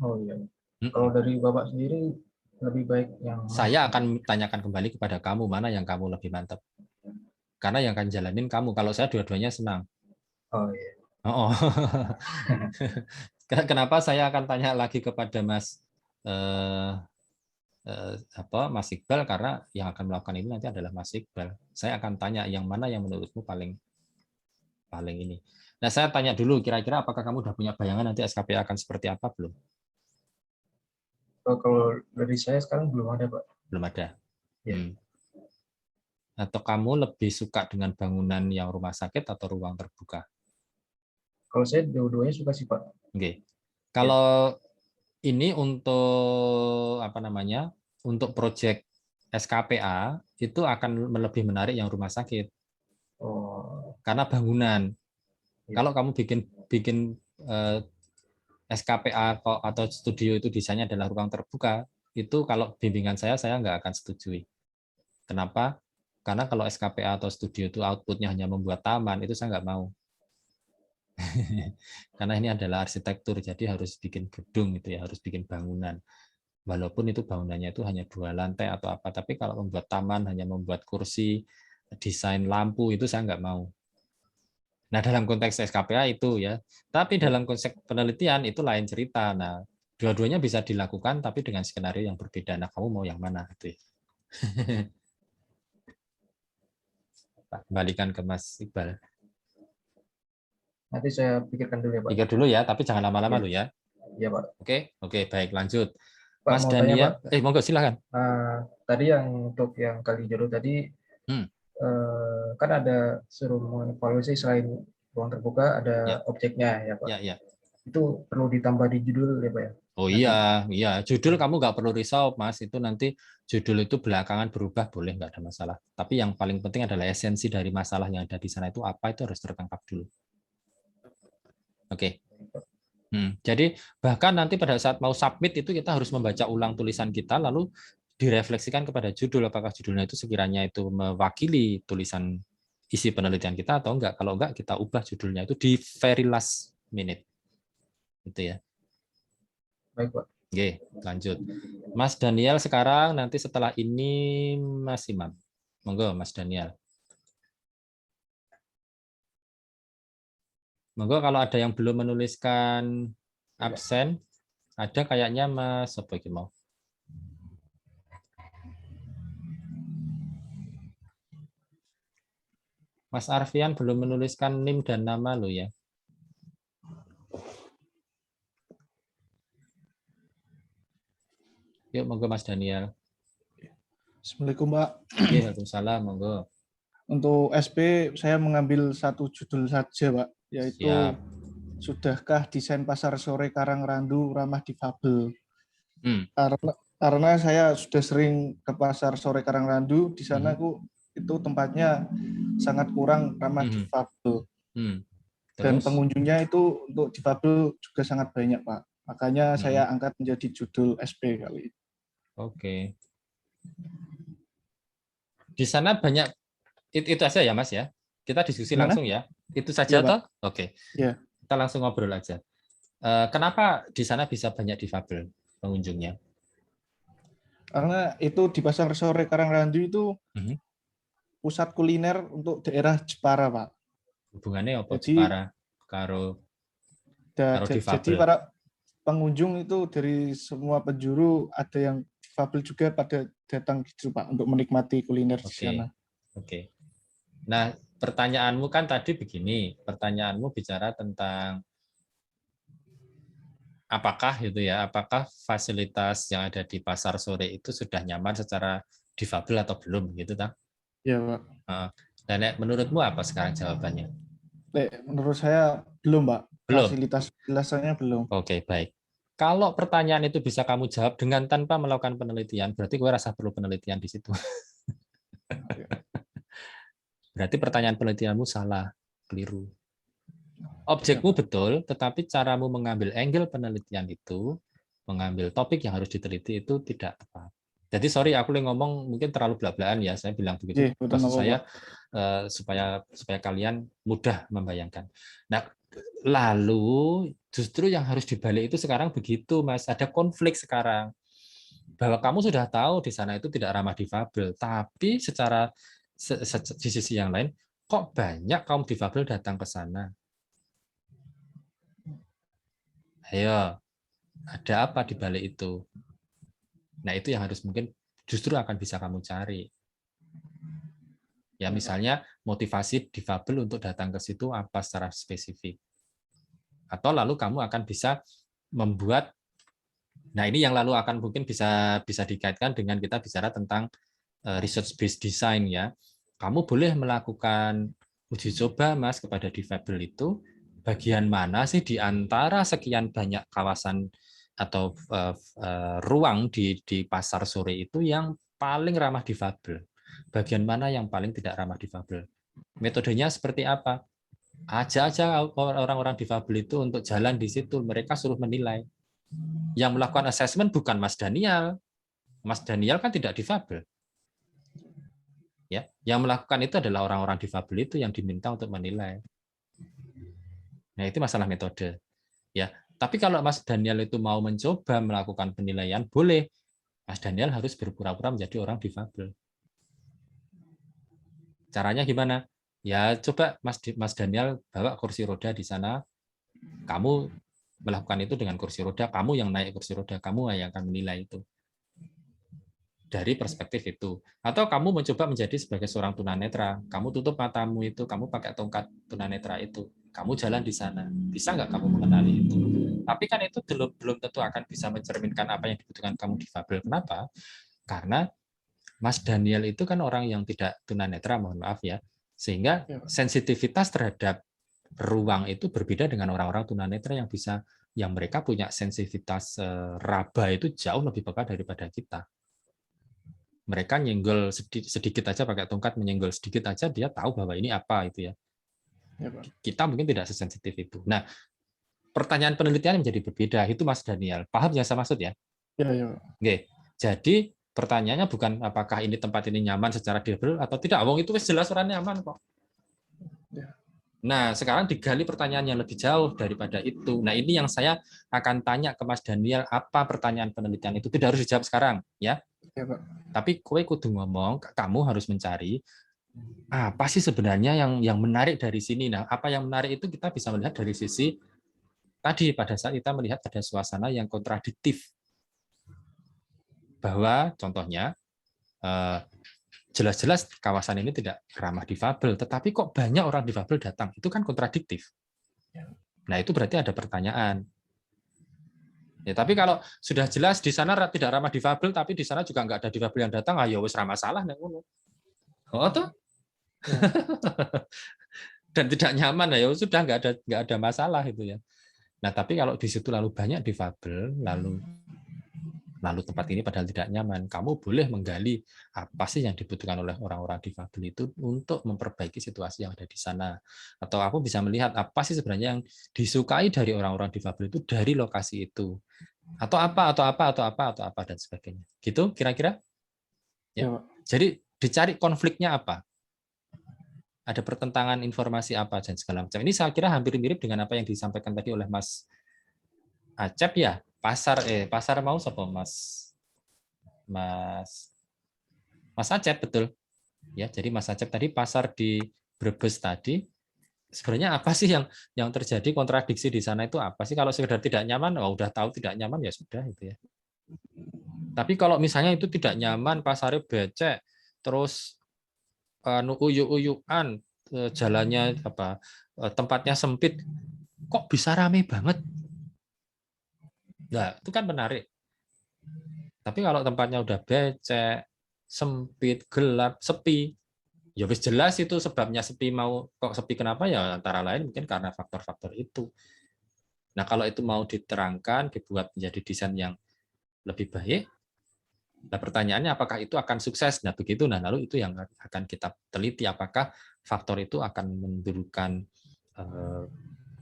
Oh iya. Kalau dari Bapak sendiri lebih baik yang saya akan tanyakan kembali kepada kamu mana yang kamu lebih mantap. Karena yang akan jalanin kamu. Kalau saya dua-duanya senang. Oh iya. Oh. Kenapa saya akan tanya lagi kepada Mas Mas Iqbal, karena yang akan melakukan ini nanti adalah Mas Iqbal. Saya akan tanya yang mana yang menurutmu paling ini. Nah, saya tanya dulu, kira-kira apakah kamu sudah punya bayangan nanti SKPA akan seperti apa belum? Kalau dari saya sekarang belum ada, Pak. Belum ada. Ya. Atau kamu lebih suka dengan bangunan yang rumah sakit atau ruang terbuka? Kalau saya dua-duanya suka sih, Pak. Oke. Kalau ini untuk apa namanya? Untuk proyek SKPA itu akan lebih menarik yang rumah sakit. Oh. Karena bangunan. Ya. Kalau kamu bikin SKPA atau studio itu desainnya adalah ruang terbuka, itu kalau bimbingan saya nggak akan setujui. Kenapa? Karena kalau SKPA atau studio itu outputnya hanya membuat taman, itu saya nggak mau. Karena ini adalah arsitektur, jadi harus bikin gedung itu ya, harus bikin bangunan. Walaupun itu bangunannya itu hanya 2 lantai atau apa, tapi kalau membuat taman hanya membuat kursi, desain lampu itu saya nggak mau. Nah, dalam konteks SKPA itu ya, tapi dalam konteks penelitian itu lain cerita. Nah, dua-duanya bisa dilakukan tapi dengan skenario yang berbeda. Nah, kamu mau yang mana? Gitu. Kembalikan ke Mas Iqbal. Nanti saya pikirkan dulu ya, Pak. Pikir dulu ya, tapi jangan lama-lama lo ya. Iya, Pak. Oke, baik, lanjut. Pak, Mas mau Dania, tanya, Pak. monggo silakan. Tadi yang untuk yang Kalijodo tadi, kan ada suruh mengevaluasi selain ruang terbuka ada objeknya ya, Pak. Ya. Itu perlu ditambah di judul ya, Pak ya. Oh iya, judul kamu nggak perlu risau, Mas. Itu nanti judul itu belakangan berubah, boleh, nggak ada masalah. Tapi yang paling penting adalah esensi dari masalah yang ada di sana itu apa, itu harus tertangkap dulu. Oke. Jadi bahkan nanti pada saat mau submit itu kita harus membaca ulang tulisan kita, lalu direfleksikan kepada judul, apakah judulnya itu sekiranya itu mewakili tulisan isi penelitian kita atau enggak. Kalau enggak, kita ubah judulnya itu di very last minute. Gitu ya. Baik, Pak. Oke, lanjut. Mas Daniel sekarang, nanti setelah ini Mas Imam. Monggo, Mas Daniel. Monggo kalau ada yang belum menuliskan absen, ada kayaknya Mas apa iki mau? Mas Arfian belum menuliskan NIM dan nama lo ya. Yuk, monggo Mas Daniel. Assalamualaikum, Pak. Waalaikumsalam, monggo. Untuk SP saya mengambil satu judul saja, Pak, yaitu sudahkah desain pasar sore Karangrandu ramah difabel? Karena saya sudah sering ke pasar sore Karangrandu, di sana itu tempatnya sangat kurang ramah difabel. Dan pengunjungnya itu untuk difabel juga sangat banyak, Pak. Makanya saya angkat menjadi judul SP kali ini. Oke. Di sana banyak, itu aja ya Mas ya? Kita diskusi langsung ya? Itu saja toh? Oke. Ya. Kita langsung ngobrol aja. Kenapa di sana bisa banyak difabel pengunjungnya? Karena itu di pasar sore Karangrandu itu pusat kuliner untuk daerah Jepara, Pak. Hubungannya apa Jepara karo difabel? Jadi para pengunjung itu dari semua penjuru ada yang difabel juga pada datang gitu, Pak, untuk menikmati kuliner di sana. Oke. Nah, pertanyaanmu kan tadi begini, pertanyaanmu bicara tentang apakah fasilitas yang ada di pasar sore itu sudah nyaman secara difabel atau belum gitu, tak? Iya, Pak. Dan menurutmu apa sekarang jawabannya? Menurut saya belum, Pak. Belum. Fasilitas penjelasannya belum. Oke, baik. Kalau pertanyaan itu bisa kamu jawab dengan tanpa melakukan penelitian, berarti gue rasa perlu penelitian di situ. Berarti pertanyaan penelitianmu salah, keliru. Objekmu betul, tetapi caramu mengambil angle penelitian itu, mengambil topik yang harus diteliti itu tidak tepat. Jadi sorry, aku ngomong mungkin terlalu belak-belakan ya, saya bilang begitu. Maksud saya supaya kalian mudah membayangkan. Nah, lalu justru yang harus dibalik itu sekarang begitu, Mas. Ada konflik sekarang. Bahwa kamu sudah tahu di sana itu tidak ramah difabel, tapi secara di sisi yang lain, kok banyak kaum difabel datang ke sana? Ayo, ada apa di balik itu? Nah, itu yang harus mungkin justru akan bisa kamu cari. Ya, misalnya motivasi difabel untuk datang ke situ apa secara spesifik. Atau lalu kamu akan bisa membuat, nah ini yang lalu akan mungkin bisa dikaitkan dengan kita bicara tentang research based design ya. Kamu boleh melakukan uji coba, Mas, kepada difabel itu bagian mana sih di antara sekian banyak kawasan atau ruang di pasar sore itu yang paling ramah difabel. Bagian mana yang paling tidak ramah difabel? Metodenya seperti apa? Ajak aja orang-orang difabel itu untuk jalan di situ, mereka suruh menilai. Yang melakukan assessment bukan Mas Daniel. Mas Daniel kan tidak difabel. Ya, yang melakukan itu adalah orang-orang difabel itu yang diminta untuk menilai. Nah, itu masalah metode. Ya, tapi kalau Mas Daniel itu mau mencoba melakukan penilaian, boleh. Mas Daniel harus berpura-pura menjadi orang difabel. Caranya gimana? Ya, coba Mas Daniel bawa kursi roda di sana. Kamu melakukan itu dengan kursi roda, kamu yang naik kursi roda, kamu yang akan menilai itu. Dari perspektif itu. Atau kamu mencoba menjadi sebagai seorang tunanetra. Kamu tutup matamu itu, kamu pakai tongkat tunanetra itu. Kamu jalan di sana. Bisa nggak kamu mengenali itu? Tapi kan itu belum tentu akan bisa mencerminkan apa yang dibutuhkan kamu difabel. Kenapa? Karena Mas Daniel itu kan orang yang tidak tunanetra, mohon maaf ya. Sehingga sensitivitas terhadap ruang itu berbeda dengan orang-orang tunanetra yang mereka punya sensitivitas raba itu jauh lebih peka daripada kita. Mereka nyenggol sedikit aja pakai tongkat, menyenggol sedikit aja dia tahu bahwa ini apa itu ya. Kita mungkin tidak sesensitif itu. Nah, pertanyaan penelitian menjadi berbeda. Itu Mas Daniel. Paham yang saya maksud ya? Ya. Oke. Jadi pertanyaannya bukan apakah ini tempat ini nyaman secara difabel atau tidak. Wong itu jelas orang nyaman kok. Nah, sekarang digali pertanyaan yang lebih jauh daripada itu. Nah, ini yang saya akan tanya ke Mas Daniel, apa pertanyaan penelitian itu? Tidak harus dijawab sekarang, ya. Ya, Pak. Tapi kowe kudu ngomong, kamu harus mencari apa sih sebenarnya yang menarik dari sini. Nah, apa yang menarik itu kita bisa melihat dari sisi tadi pada saat kita melihat ada suasana yang kontradiktif. Bahwa contohnya jelas-jelas kawasan ini tidak ramah difabel, tetapi kok banyak orang difabel datang, itu kan kontradiktif. Nah, itu berarti ada pertanyaan. Ya, tapi kalau sudah jelas di sana tidak ramah difabel, tapi di sana juga nggak ada difabel yang datang, ayo wis ra masalah nek ngono. Oh tuh. dan tidak nyaman, ya sudah nggak ada masalah itu ya. Nah, tapi kalau di situ lalu banyak difabel, lalu tempat ini padahal tidak nyaman, kamu boleh menggali apa sih yang dibutuhkan oleh orang-orang difabel itu untuk memperbaiki situasi yang ada di sana. Atau aku bisa melihat apa sih sebenarnya yang disukai dari orang-orang difabel itu dari lokasi itu. Atau apa dan sebagainya. Gitu kira-kira? Ya. Jadi dicari konfliknya apa? Ada pertentangan informasi apa dan segala macam. Ini saya kira hampir mirip dengan apa yang disampaikan tadi oleh Mas Acep ya. Pasar mau siapa Mas Acep, betul ya. Jadi Mas Acep tadi pasar di Brebes tadi sebenarnya apa sih yang terjadi, kontradiksi di sana itu apa sih? Kalau sekedar tidak nyaman, udah tahu tidak nyaman ya sudah itu ya. Tapi kalau misalnya itu tidak nyaman, pasarnya becek, terus uyuk-uyukan, jalannya tempatnya sempit, kok bisa rame banget? Nah, itu kan menarik. Tapi kalau tempatnya udah becek, sempit, gelap, sepi, ya wis jelas itu sebabnya sepi. Mau kok sepi kenapa, ya antara lain mungkin karena faktor-faktor itu. Nah, kalau itu mau diterangkan, dibuat menjadi desain yang lebih baik, nah pertanyaannya apakah itu akan sukses? Nah, begitu. Nah, lalu itu yang akan kita teliti, apakah faktor itu akan memberikan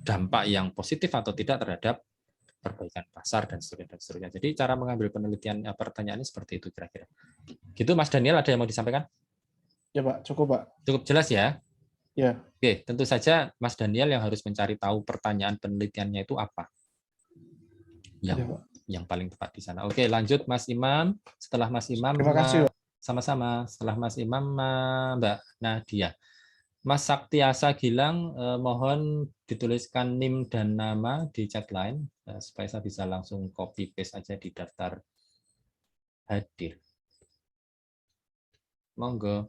dampak yang positif atau tidak terhadap perbaikan pasar dan seterusnya. Jadi cara mengambil penelitian pertanyaannya seperti itu kira-kira. Gitu Mas Daniel, ada yang mau disampaikan? Ya Pak, cukup Pak. Cukup jelas ya? Ya. Oke, tentu saja Mas Daniel yang harus mencari tahu pertanyaan penelitiannya itu apa. Yang paling tepat di sana. Oke, lanjut Mas Imam. Setelah Mas Imam, terima kasih Pak. Sama-sama. Setelah Mas Imam, Mbak Nadia. Mas Saktiasa Gilang, mohon dituliskan NIM dan nama di chat line supaya saya bisa langsung copy paste aja di daftar hadir. Monggo.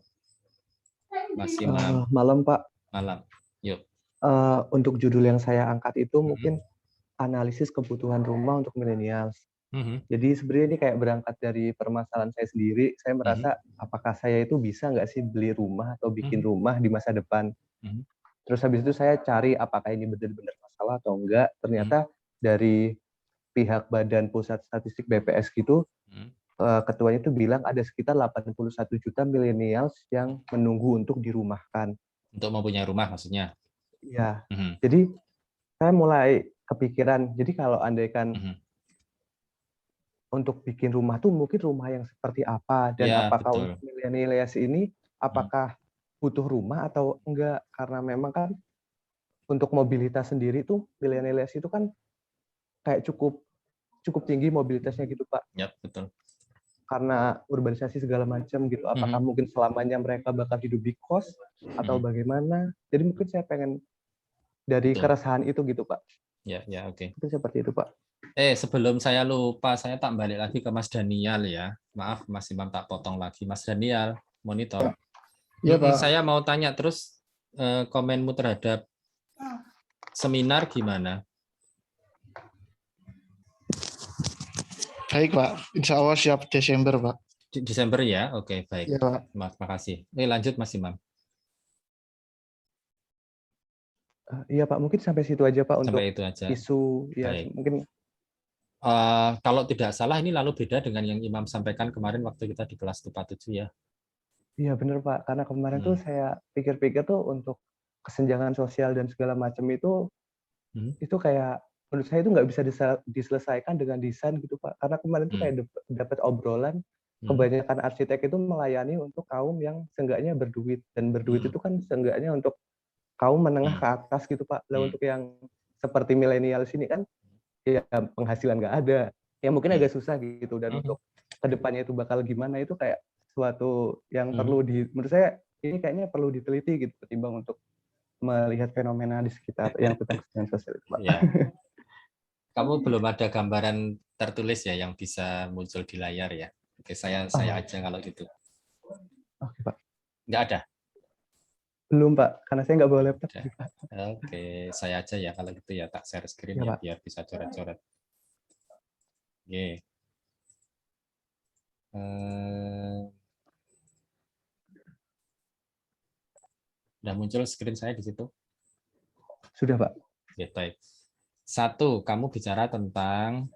Mas Imam. Malam Pak. Malam. Yuk. Untuk judul yang saya angkat itu mungkin analisis kebutuhan rumah untuk millennials. Jadi sebenarnya ini kayak berangkat dari permasalahan saya sendiri. Saya merasa apakah saya itu bisa nggak sih beli rumah atau bikin rumah di masa depan. Terus habis itu saya cari apakah ini benar-benar masalah atau enggak. Ternyata dari pihak Badan Pusat Statistik BPS gitu, ketuanya itu bilang ada sekitar 81 juta millennials yang menunggu untuk dirumahkan. Untuk mempunyai rumah maksudnya? Iya. Jadi saya mulai kepikiran, jadi kalau andaikan untuk bikin rumah tuh mungkin rumah yang seperti apa, dan ya, apakah betul. untuk millennials ini apakah butuh rumah atau enggak, karena memang kan untuk mobilitas sendiri tuh millennials itu kan kayak cukup tinggi mobilitasnya gitu Pak. Ya, betul. Karena urbanisasi segala macam gitu, apakah mungkin selamanya mereka bakal hidup di kos atau bagaimana? Jadi mungkin saya pengen dari keresahan itu gitu Pak. Ya, oke. Itu seperti itu Pak. Sebelum saya lupa, saya tak balik lagi ke Mas Danial ya. Maaf Mas Imam tak potong lagi. Mas Danial, monitor. Ya, Pak. Saya mau tanya terus komenmu terhadap seminar gimana? Baik Pak, insya Allah siap Desember Pak. Desember ya, oke baik. Ya, Pak. Terima kasih. Lanjut Mas Imam. Iya Pak, mungkin sampai situ aja Pak untuk itu aja. Isu ya baik. mungkin. Kalau tidak salah ini lalu beda dengan yang Imam sampaikan kemarin waktu kita di kelas 47 ya. Iya benar Pak, karena kemarin tuh saya pikir-pikir tuh untuk kesenjangan sosial dan segala macam itu kayak menurut saya itu nggak bisa diselesaikan dengan desain gitu Pak. Karena kemarin tuh kayak dapat obrolan kebanyakan arsitek itu melayani untuk kaum yang seenggaknya berduit, dan berduit itu kan seenggaknya untuk kaum menengah ke atas gitu Pak. Lah untuk yang seperti milenial sini kan ya penghasilan nggak ada, ya mungkin agak susah gitu, dan untuk kedepannya itu bakal gimana itu kayak suatu yang perlu menurut saya ini kayaknya perlu diteliti gitu ketimbang untuk melihat fenomena di sekitar yang tentang kesenjangan sosial itu Pak. Ya. Kamu belum ada gambaran tertulis ya yang bisa muncul di layar ya? Oke, saya aja kalau gitu. Oke Pak. Nggak ada? Belum Pak, karena saya nggak bawa laptop. Oke, saya aja ya kalau gitu ya, tak share screen ya biar bisa coret-coret. Oke. Udah muncul screen saya di situ. Sudah, Pak. Oke, baik. Satu, kamu bicara tentang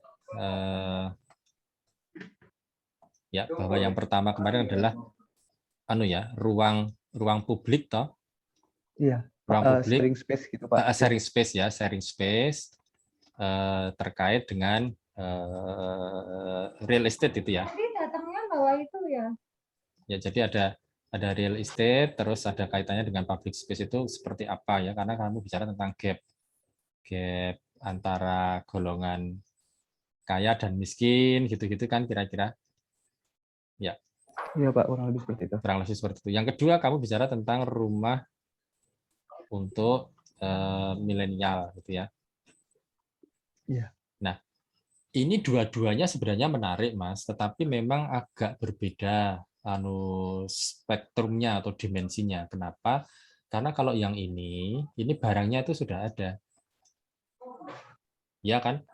ya bahwa yang pertama kemarin adalah ruang publik toh. Iya, ruang publik, sharing space gitu, Pak. Sharing space ya, sharing space terkait dengan real estate itu ya. Tadi datangnya bawa itu ya. Ya, jadi ada real estate, terus ada kaitannya dengan public space itu seperti apa ya? Karena kamu bicara tentang gap antara golongan kaya dan miskin, gitu-gitu kan kira-kira. Ya. Iya, Pak, kurang lebih seperti itu. Kurang lebih seperti itu. Yang kedua, kamu bicara tentang rumah untuk milenial, gitu ya. Iya. Nah, ini dua-duanya sebenarnya menarik, Mas, tetapi memang agak berbeda spektrumnya atau dimensinya. Kenapa? Karena kalau yang ini barangnya itu sudah ada. Ya kan?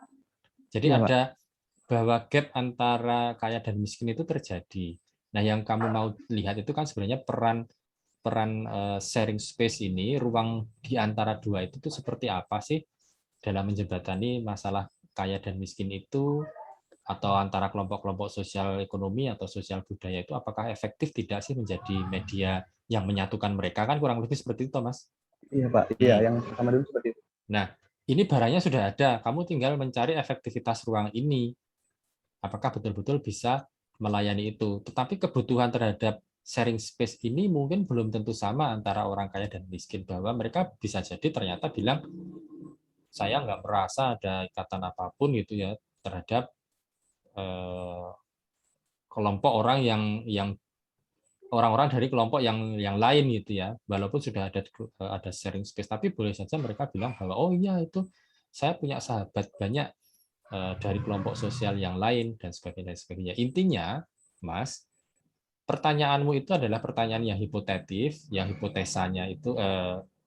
Jadi ya, ada bahwa gap antara kaya dan miskin itu terjadi. Nah, yang kamu mau lihat itu kan sebenarnya peran sharing space ini, ruang di antara dua itu tuh seperti apa sih dalam menjembatani masalah kaya dan miskin itu, atau antara kelompok-kelompok sosial ekonomi atau sosial budaya itu apakah efektif tidak sih menjadi media yang menyatukan mereka, kan kurang lebih seperti itu, Mas. Iya, Pak. Iya, yang pertama dulu seperti itu. Nah, ini barangnya sudah ada, kamu tinggal mencari efektivitas ruang ini. Apakah betul-betul bisa melayani itu? Tetapi kebutuhan terhadap sharing space ini mungkin belum tentu sama antara orang kaya dan miskin, bahwa mereka bisa jadi ternyata bilang, saya nggak merasa ada ikatan apapun gitu ya terhadap kelompok orang yang orang-orang dari kelompok yang lain gitu ya, walaupun sudah ada sharing space, tapi boleh saja mereka bilang bahwa oh iya, itu saya punya sahabat banyak dari kelompok sosial yang lain dan sebagainya. Intinya, Mas, pertanyaanmu itu adalah pertanyaan yang hipotetif, yang hipotesanya itu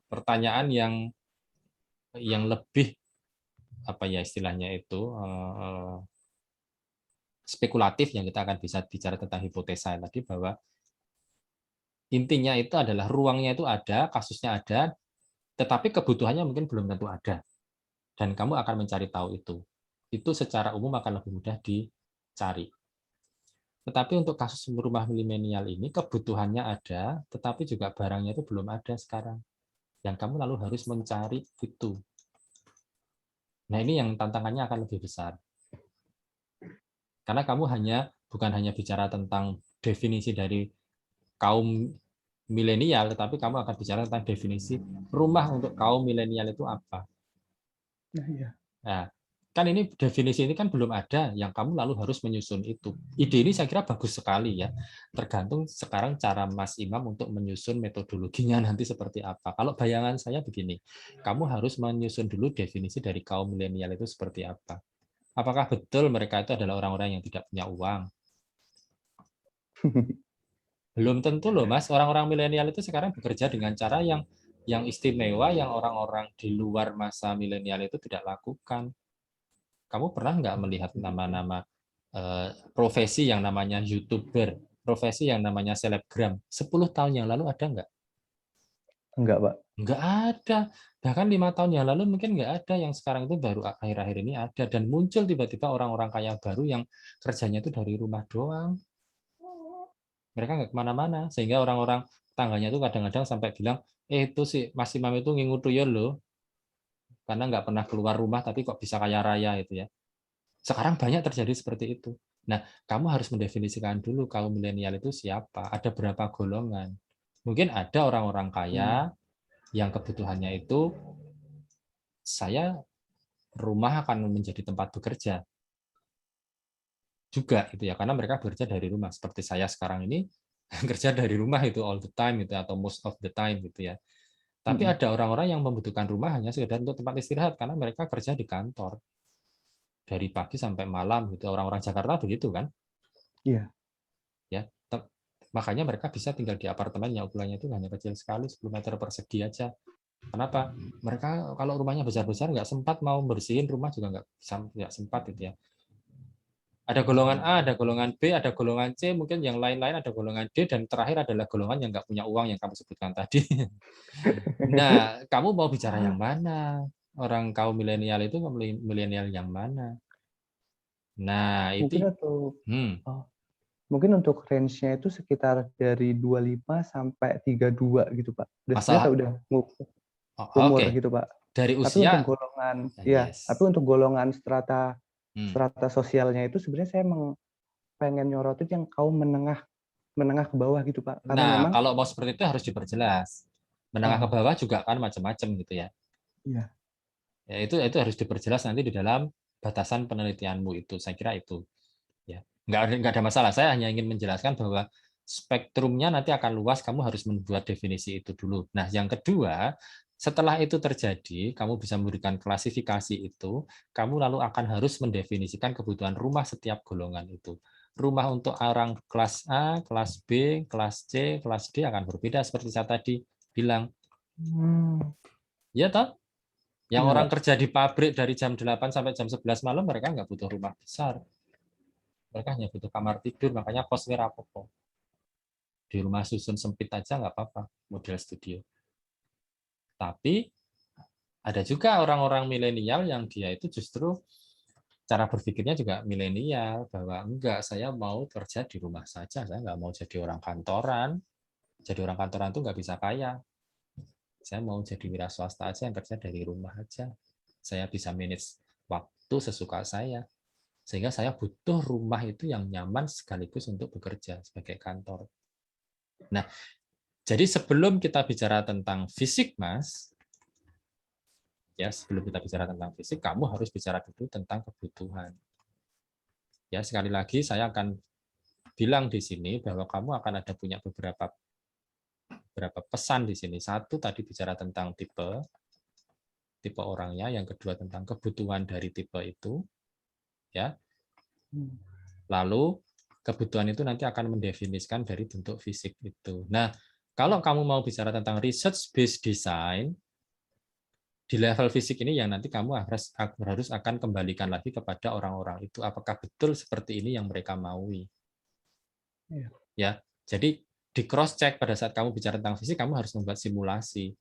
pertanyaan yang lebih apa ya istilahnya itu spekulatif, yang kita akan bisa bicara tentang hipotesa tadi, bahwa intinya itu adalah ruangnya itu ada, kasusnya ada, tetapi kebutuhannya mungkin belum tentu ada, dan kamu akan mencari tahu itu. Itu secara umum akan lebih mudah dicari. Tetapi untuk kasus rumah milenial ini kebutuhannya ada, tetapi juga barangnya itu belum ada sekarang. Yang kamu lalu harus mencari itu. Nah, ini yang tantangannya akan lebih besar. Karena kamu bukan hanya bicara tentang definisi dari kaum milenial, tetapi kamu akan bicara tentang definisi rumah untuk kaum milenial itu apa. Nah, iya. Nah, kan ini definisi ini kan belum ada, yang kamu lalu harus menyusun itu. Ide ini saya kira bagus sekali ya. Tergantung sekarang cara Mas Imam untuk menyusun metodologinya nanti seperti apa. Kalau bayangan saya begini, kamu harus menyusun dulu definisi dari kaum milenial itu seperti apa. Apakah betul mereka itu adalah orang-orang yang tidak punya uang? Belum tentu loh, Mas. Orang-orang milenial itu sekarang bekerja dengan cara yang istimewa, yang orang-orang di luar masa milenial itu tidak lakukan. Kamu pernah nggak melihat nama-nama profesi yang namanya YouTuber, profesi yang namanya selebgram? 10 tahun yang lalu ada nggak? Enggak, Pak. Nggak ada. Bahkan 5 tahun yang lalu mungkin nggak ada, yang sekarang itu baru akhir-akhir ini ada. Dan muncul tiba-tiba orang-orang kaya baru yang kerjanya itu dari rumah doang. Mereka nggak kemana-mana. Sehingga orang-orang tangganya itu kadang-kadang sampai bilang, itu sih Mas Imam itu ngingutuyol loh. Karena nggak pernah keluar rumah tapi kok bisa kaya raya itu ya. Sekarang banyak terjadi seperti itu. Nah, kamu harus mendefinisikan dulu kaum milenial itu siapa, ada berapa golongan. Mungkin ada orang-orang kaya yang kebutuhannya itu, saya rumah akan menjadi tempat bekerja juga gitu ya, karena mereka bekerja dari rumah. Seperti saya sekarang ini kerja dari rumah itu all the time gitu, atau most of the time gitu ya. Tapi ada orang-orang yang membutuhkan rumah hanya sekedar untuk tempat istirahat karena mereka kerja di kantor dari pagi sampai malam gitu. Orang-orang Jakarta begitu kan? Iya. Ya, makanya mereka bisa tinggal di apartemen yang ukurannya itu hanya kecil sekali, 10 meter persegi aja. Kenapa? Mereka kalau rumahnya besar-besar nggak sempat mau bersihin rumah juga nggak sempat gitu ya. Ada golongan A, ada golongan B, ada golongan C, mungkin yang lain-lain ada golongan D, dan terakhir adalah golongan yang nggak punya uang yang kamu sebutkan tadi. Nah, kamu mau bicara yang mana? Orang kaum milenial itu milenial yang mana? Nah, Mungkin mungkin untuk range-nya itu sekitar dari 25 sampai 32 gitu, Pak. Udah umur gitu, Pak. Dari tapi usia untuk golongan tapi untuk golongan strata sosialnya itu sebenarnya saya pengen nyorotin yang kaum menengah ke bawah gitu, Pak. Karena memang kalau mau seperti itu harus diperjelas. Menengah ke bawah juga kan macam-macam gitu ya. Iya. Ya, itu harus diperjelas nanti di dalam batasan penelitianmu itu. Saya kira itu. Ya. Nggak ada masalah. Saya hanya ingin menjelaskan bahwa spektrumnya nanti akan luas, kamu harus membuat definisi itu dulu. Nah, yang kedua, setelah itu terjadi, kamu bisa memberikan klasifikasi itu, kamu lalu akan harus mendefinisikan kebutuhan rumah setiap golongan itu. Rumah untuk orang kelas A, kelas B, kelas C, kelas D akan berbeda seperti saya tadi bilang. Ya toh? Yang orang kerja di pabrik dari jam 8 sampai jam 11 malam, mereka nggak butuh rumah besar. Mereka hanya butuh kamar tidur, makanya kosnya rapopo. Di rumah susun sempit aja nggak apa-apa, model studio. Tapi ada juga orang-orang milenial yang dia itu justru cara berpikirnya juga milenial, bahwa enggak, saya mau kerja di rumah saja, saya nggak mau jadi orang kantoran. Jadi orang kantoran itu nggak bisa kaya. Saya mau jadi wira swasta aja yang kerja dari rumah aja. Saya bisa manage waktu sesuka saya. Sehingga saya butuh rumah itu yang nyaman sekaligus untuk bekerja sebagai kantor. Nah, jadi sebelum kita bicara tentang fisik, Mas, ya sebelum kita bicara tentang fisik, kamu harus bicara dulu tentang kebutuhan. Ya, sekali lagi saya akan bilang di sini bahwa kamu akan ada punya beberapa pesan di sini. Satu tadi bicara tentang tipe orangnya, yang kedua tentang kebutuhan dari tipe itu, ya. Lalu kebutuhan itu nanti akan mendefinisikan dari bentuk fisik itu. Nah, kalau kamu mau bicara tentang research based design, di level fisik ini yang nanti kamu harus akan kembalikan lagi kepada orang-orang itu, apakah betul seperti ini yang mereka maui. Ya, jadi di cross check pada saat kamu bicara tentang fisik, kamu harus membuat simulasi.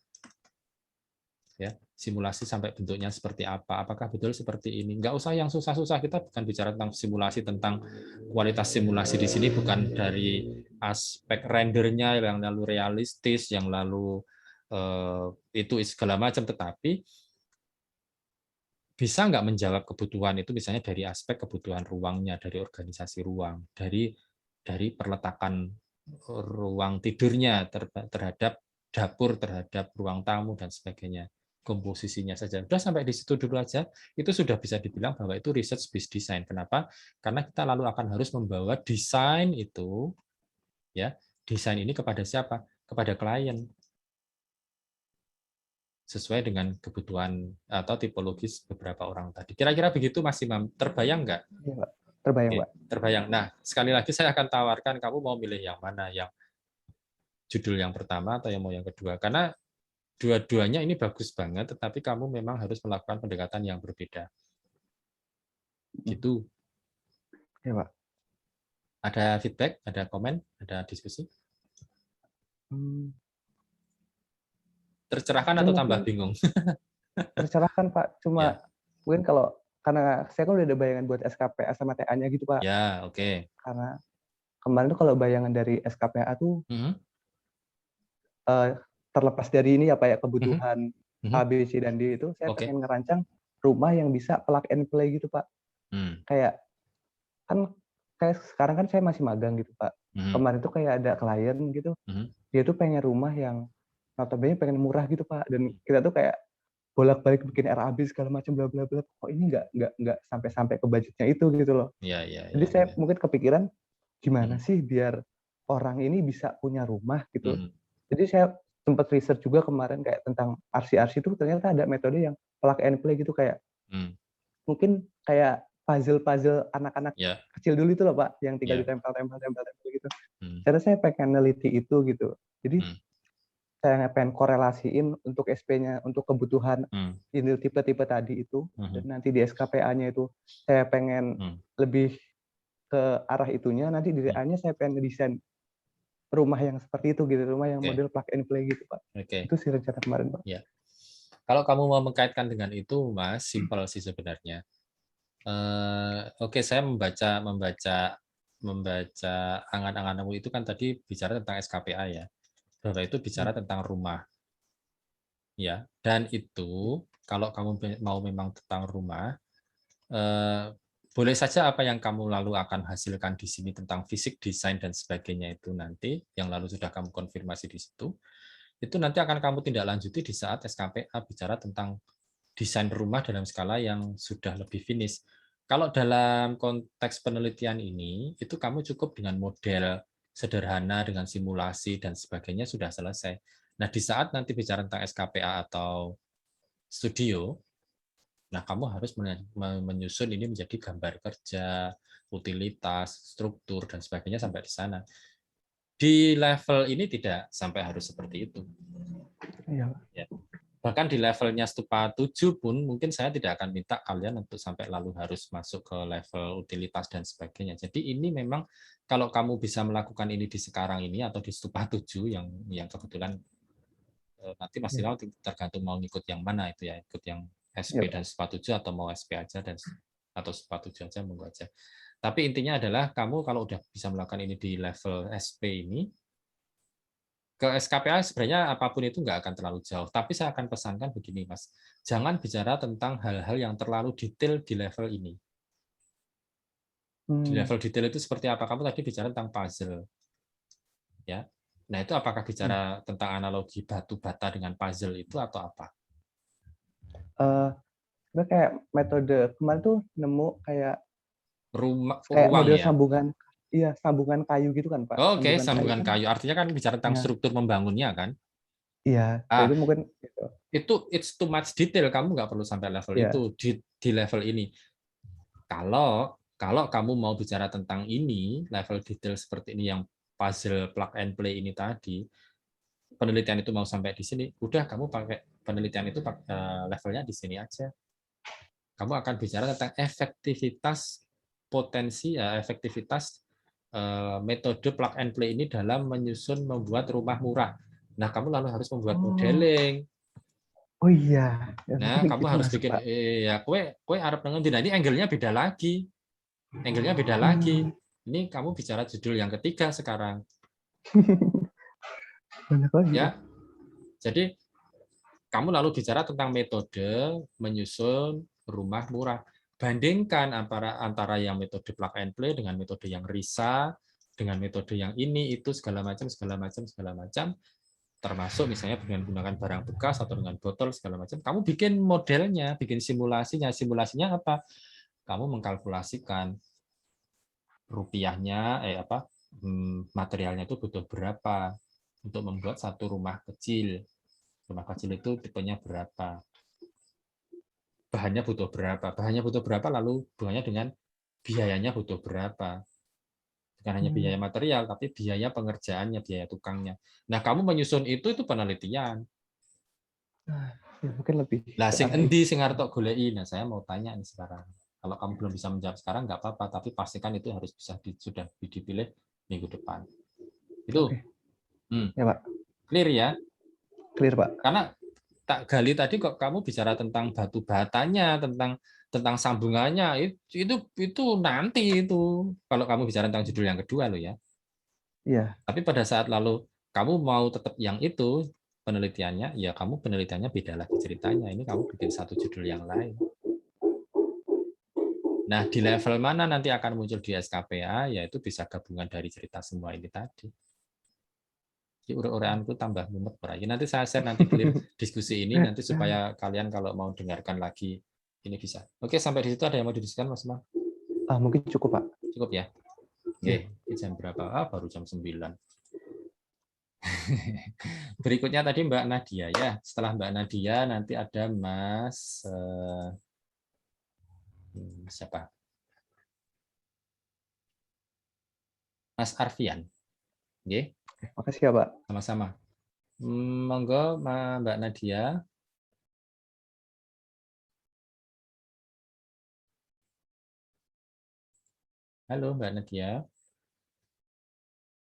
Ya, simulasi sampai bentuknya seperti apa, apakah betul seperti ini. Nggak usah yang susah-susah, kita bukan bicara tentang simulasi, tentang kualitas simulasi di sini bukan dari aspek rendernya yang lalu realistis, yang lalu itu segala macam, tetapi bisa nggak menjawab kebutuhan itu, misalnya dari aspek kebutuhan ruangnya, dari organisasi ruang, dari perletakan ruang tidurnya terhadap dapur, terhadap ruang tamu dan sebagainya, komposisinya saja. Sudah sampai di situ dulu aja, itu sudah bisa dibilang bahwa itu research based design. Kenapa? Karena kita lalu akan harus membawa desain itu, ya, desain ini kepada siapa? Kepada klien. Sesuai dengan kebutuhan atau tipologis beberapa orang tadi. Kira-kira begitu, Mas Imam. Terbayang nggak? Iya, Pak. Terbayang, Pak. Terbayang. Nah, sekali lagi saya akan tawarkan kamu mau milih yang mana, yang judul yang pertama atau yang mau yang kedua. Karena dua-duanya ini bagus banget, tetapi kamu memang harus melakukan pendekatan yang berbeda. Gitu. Ya, Pak. Ada feedback, ada komen, ada diskusi? Tercerahkan atau tambah bingung? Tercerahkan, Pak. Cuma mungkin karena saya kan udah ada bayangan buat SKPA sama TA-nya gitu, Pak. Ya, oke. Karena kemarin tuh kalau bayangan dari SKPA tuh terlepas dari ini ya, Pak, ya, kebutuhan A, B, C, dan D itu, saya pengen ngerancang rumah yang bisa plug and play gitu, Pak. Kayak sekarang kan saya masih magang gitu, Pak. Kemarin tuh kayak ada klien gitu, dia tuh pengen rumah yang notabene pengen murah gitu, Pak. Dan kita tuh kayak bolak-balik bikin RAB segala macam bla bla bla. Kok ini nggak sampai ke budgetnya itu gitu loh. Jadi saya mungkin kepikiran gimana sih biar orang ini bisa punya rumah gitu. Jadi saya sempat riset juga kemarin kayak tentang RC itu, ternyata ada metode yang plug and play gitu, kayak mungkin kayak puzzle anak-anak kecil dulu itu loh, Pak, yang tinggal ditempel gitu. Jadi saya pengen neliti itu gitu. Jadi saya pengen korelasiin untuk SP-nya, untuk kebutuhan ini tipe-tipe tadi itu, dan nanti di SKPA-nya itu saya pengen lebih ke arah itunya, nanti di TA-nya saya pengen ngedesain rumah yang seperti itu gitu, rumah yang model plug and play gitu, Pak. Itu sih rencana kemarin, Pak. Ya. Kalau kamu mau mengkaitkan dengan itu, Mas, simpel sih sebenarnya. Oke, saya membaca angan-anganmu itu kan tadi bicara tentang SKPA ya, bahwa itu bicara tentang rumah, ya. Dan itu kalau kamu mau memang tentang rumah, boleh saja apa yang kamu lalu akan hasilkan di sini tentang fisik, desain dan sebagainya itu nanti, yang lalu sudah kamu konfirmasi di situ, itu nanti akan kamu tindak lanjuti di saat SKPA bicara tentang desain rumah dalam skala yang sudah lebih finish. Kalau dalam konteks penelitian ini, itu kamu cukup dengan model sederhana, dengan simulasi dan sebagainya sudah selesai. Nah, di saat nanti bicara tentang SKPA atau studio, nah kamu harus menyusun ini menjadi gambar kerja, utilitas, struktur, dan sebagainya sampai di sana. Di level ini tidak sampai harus seperti itu. Iya. Ya. Bahkan di levelnya Stupa 7 pun mungkin saya tidak akan minta kalian untuk sampai lalu harus masuk ke level utilitas dan sebagainya. Jadi ini memang kalau kamu bisa melakukan ini di sekarang ini atau di Stupa 7 yang kebetulan nanti Mas Ilham tergantung mau ngikut yang mana itu ya, ikut yang SP dan Stupa 7 atau mau SP aja atau Stupa 7 aja monggo aja. Tapi intinya adalah kamu kalau udah bisa melakukan ini di level SP ini, ke SKPA sebenarnya apapun itu nggak akan terlalu jauh. Tapi saya akan pesankan begini, Mas. Jangan bicara tentang hal-hal yang terlalu detail di level ini. Di level detail itu seperti apa? Kamu tadi bicara tentang puzzle. Ya. Nah, itu apakah bicara tentang analogi batu bata dengan puzzle itu atau apa? Kayak metode kemarin tuh nemu kayak ruang model ya? sambungan kayu gitu kan, Pak. Oke, sambungan kayu. Artinya kan bicara tentang struktur membangunnya kan? Iya, itu mungkin itu it's too much detail, kamu nggak perlu sampai level itu di level ini. Kalau kamu mau bicara tentang ini, level detail seperti ini yang puzzle plug and play ini tadi, penelitian itu mau sampai di sini, udah kamu pakai penelitian itu levelnya di sini aja. Kamu akan bicara tentang efektivitas metode plug and play ini dalam membuat rumah murah. Nah, kamu lalu harus membuat modeling. Oh iya. Nah, kamu harus bikin ya kue arep nengendi. Nah, ini angle-nya beda lagi. Angle-nya beda lagi. Ini kamu bicara judul yang ketiga sekarang. Banyak lagi. Ya. Jadi kamu lalu bicara tentang metode menyusun rumah murah. Bandingkan antara yang metode plug and play dengan metode yang RISA, dengan metode yang ini itu segala macam, termasuk misalnya dengan menggunakan barang bekas atau dengan botol segala macam. Kamu bikin modelnya, bikin simulasinya. Simulasinya apa? Kamu mengkalkulasikan rupiahnya, materialnya itu butuh berapa untuk membuat satu rumah kecil. Rumah kecil itu tipenya berapa? Bahannya butuh berapa? Bahannya butuh berapa, lalu hubungannya dengan biayanya butuh berapa? Bukan hanya biaya material, tapi biaya pengerjaannya, biaya tukangnya. Nah, kamu menyusun itu penelitian. Ya, mungkin lebih. Lah, sing endi sing arep tok goleki? Nah, saya mau tanya nih sekarang. Kalau kamu belum bisa menjawab sekarang, nggak apa-apa, tapi pastikan itu harus bisa sudah dipilih minggu depan. Itu. Ya, Pak. Clear ya? Clear, Pak. Karena tak gali tadi kok kamu bicara tentang batu batanya, tentang sambungannya, itu nanti itu kalau kamu bicara tentang judul yang kedua loh ya. Iya. Tapi pada saat lalu kamu mau tetap yang itu penelitiannya, ya kamu penelitiannya beda lagi ceritanya. Ini kamu bikin satu judul yang lain. Nah, di level mana nanti akan muncul di SKPA, yaitu bisa gabungan dari cerita semua ini tadi. Ure-ureanku tambah mumet berarti. Nanti saya share nanti clear diskusi ini nanti supaya kalian kalau mau dengarkan lagi ini bisa. Oke, sampai di situ ada yang mau didiskusikan, Mas Ma? Mungkin cukup, Pak. Cukup ya. Oke, jam berapa? Baru jam 9. Berikutnya tadi Mbak Nadia ya. Setelah Mbak Nadia nanti ada Mas siapa? Mas Arfian. Oke. Makasih ya, Pak. Sama-sama. Monggo Mbak Nadia. Halo Mbak Nadia.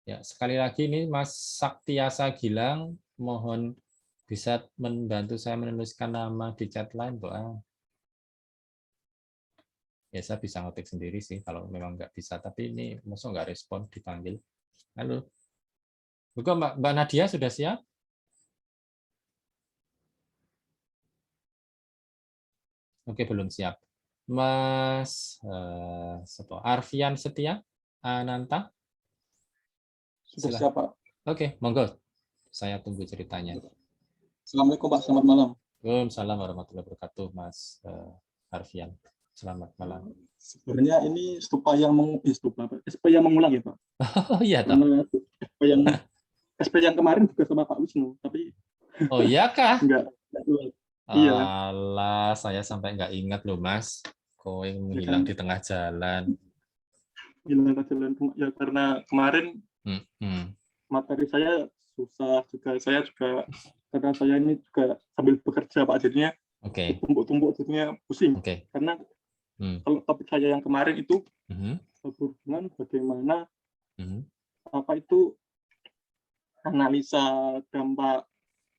Ya, sekali lagi ini Mas Saktiasa Gilang, mohon bisa membantu saya menuliskan nama di chat line, Mbak. Ya, saya bisa ngetik sendiri sih kalau memang nggak bisa, tapi ini maksudnya nggak respon dipanggil. Halo. Bukan Mbak Nadia sudah siap? Oke, belum siap. Mas Arfian Setia Ananta. Sudah siap, Pak. Oke, monggo. Saya tunggu ceritanya. Assalamualaikum, Pak. Selamat malam. Waalaikumsalam warahmatullahi wabarakatuh, Mas Arfian. Selamat malam. Sebenarnya ini stupa yang mengulang ya, Pak. Oh iya, toh. SP yang kemarin juga sama Pak Wisnu, tapi oh iya kah? Enggak. Iya. Alah, saya sampai nggak ingat loh, Mas. Kok yang menghilang di tengah jalan. Hilang di jalan ya karena kemarin materi saya susah juga. Saya juga karena saya ini juga sambil bekerja, Pak, jadinya tumpuk-tumpuk jadinya pusing. Karena kalau topik saya yang kemarin itu berhubungan bagaimana apa itu analisa dampak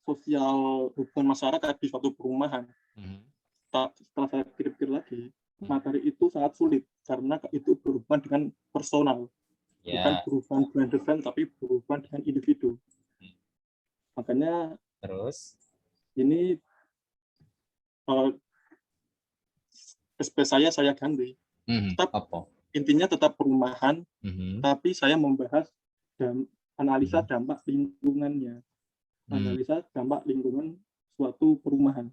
sosial hubungan masyarakat di suatu perumahan. Setelah saya pikir-pikir lagi, materi itu sangat sulit karena itu berhubungan dengan personal, bukan berhubungan dengan desain, tapi berhubungan dengan individu. Makanya ini SP saya ganti. Intinya tetap perumahan, tapi saya membahas analisa dampak lingkungannya. Analisa dampak lingkungan suatu perumahan.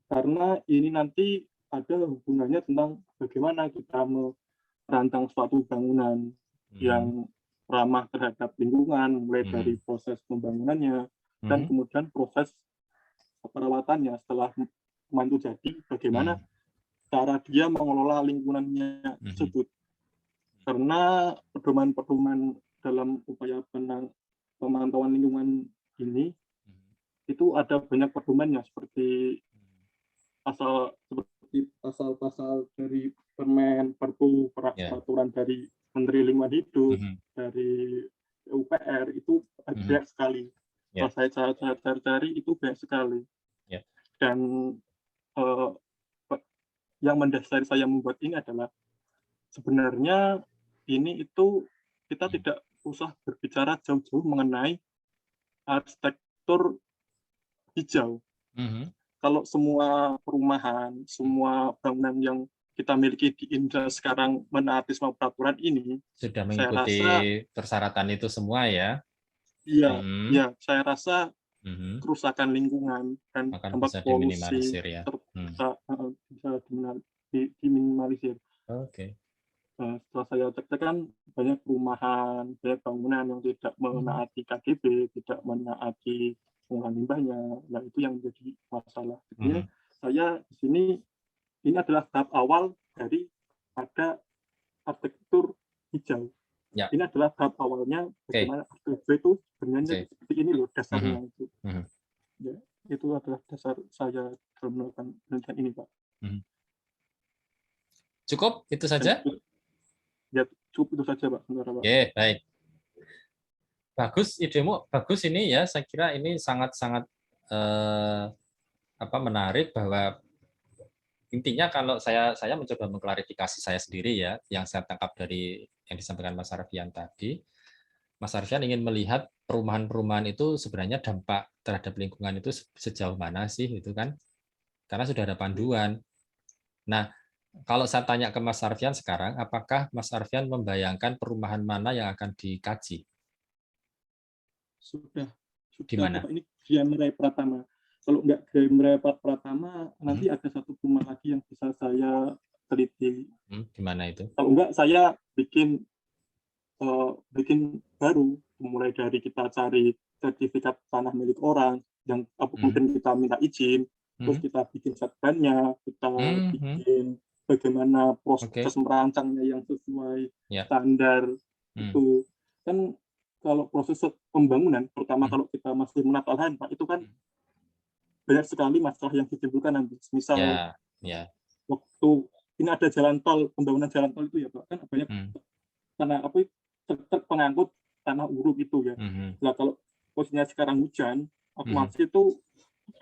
Karena ini nanti ada hubungannya tentang bagaimana kita merancang suatu bangunan yang ramah terhadap lingkungan, mulai dari proses pembangunannya, dan kemudian proses perawatannya setelah rumah itu jadi, bagaimana cara dia mengelola lingkungannya tersebut. Karena pedoman-pedoman dalam upaya pemantauan lingkungan ini itu ada banyak pedomannya seperti pasal-pasal dari Permen, Perpu, peraturan dari Menteri Lingkungan Hidup, dari PUPR itu banyak sekali. Kalau saya cari itu banyak sekali. Dan yang mendasari saya membuat ini adalah sebenarnya ini itu kita tidak usah berbicara jauh-jauh mengenai arsitektur hijau. Kalau semua perumahan, semua bangunan yang kita miliki di Indonesia sekarang menaati semua peraturan ini, sudah mengikuti persyaratan itu semua ya? Iya, ya, saya rasa kerusakan lingkungan dan dampak polusi ya? bisa diminimalisir. Setelah saya cek kan banyak perumahan, banyak bangunan yang tidak menaati KGB, tidak menaati pengolahan limbahnya, nah itu yang menjadi masalah. Jadi saya di sini ini adalah tahap awal dari ada arsitektur hijau. Ini adalah tahap awalnya bagaimana arsitektur itu sebenarnya seperti ini loh dasarnya itu. Ya, itu adalah dasar saya dalam melakukan penelitian ini, Pak. Cukup itu saja? Ya, cukup itu saja, Pak. Oke, baik. Bagus, idemu bagus ini ya. Saya kira ini sangat-sangat menarik bahwa intinya kalau saya mencoba mengklarifikasi saya sendiri ya, yang saya tangkap dari yang disampaikan Mas Arfian tadi. Mas Arfian ingin melihat perumahan-perumahan itu sebenarnya dampak terhadap lingkungan itu sejauh mana sih itu kan? Karena sudah ada panduan. Nah, kalau saya tanya ke Mas Arfian sekarang, apakah Mas Arfian membayangkan perumahan mana yang akan dikaji? Sudah. Di mana? Ini Gria Mirai Pratama. Kalau nggak Gria Mirai Pratama, nanti ada satu rumah lagi yang bisa saya teliti. Di mana itu? Kalau nggak, saya bikin baru, mulai dari kita cari sertifikat tanah milik orang, yang mungkin kita minta izin, terus kita bikin setbannya, kita bikin bagaimana proses merancangnya yang sesuai standar itu. Kan kalau proses pembangunan, pertama kalau kita masih menata lahan, Pak, itu kan banyak sekali masalah yang ditimbulkan nanti. Misal waktu ini ada jalan tol, pembangunan jalan tol itu ya Pak, kan banyak tanah apa truk pengangkut tanah uruk itu ya. Nah kalau posisinya sekarang hujan, otomatis itu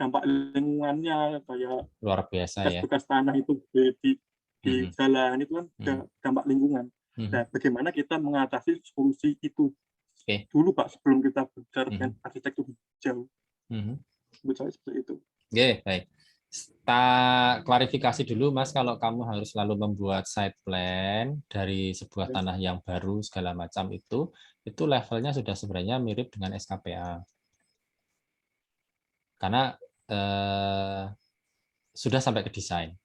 dampak lingkungannya kayak luar biasa ya. Bekas tanah itu di jalan itu kan dampak lingkungan. Nah, bagaimana kita mengatasi solusi itu dulu Pak sebelum kita bicara dengan arsitektur hijau. Menurut saya seperti itu. Baik. Tak klarifikasi dulu Mas, kalau kamu harus selalu membuat site plan dari sebuah tanah yang baru segala macam itu levelnya sudah sebenarnya mirip dengan SKPA. Karena sudah sampai ke desain.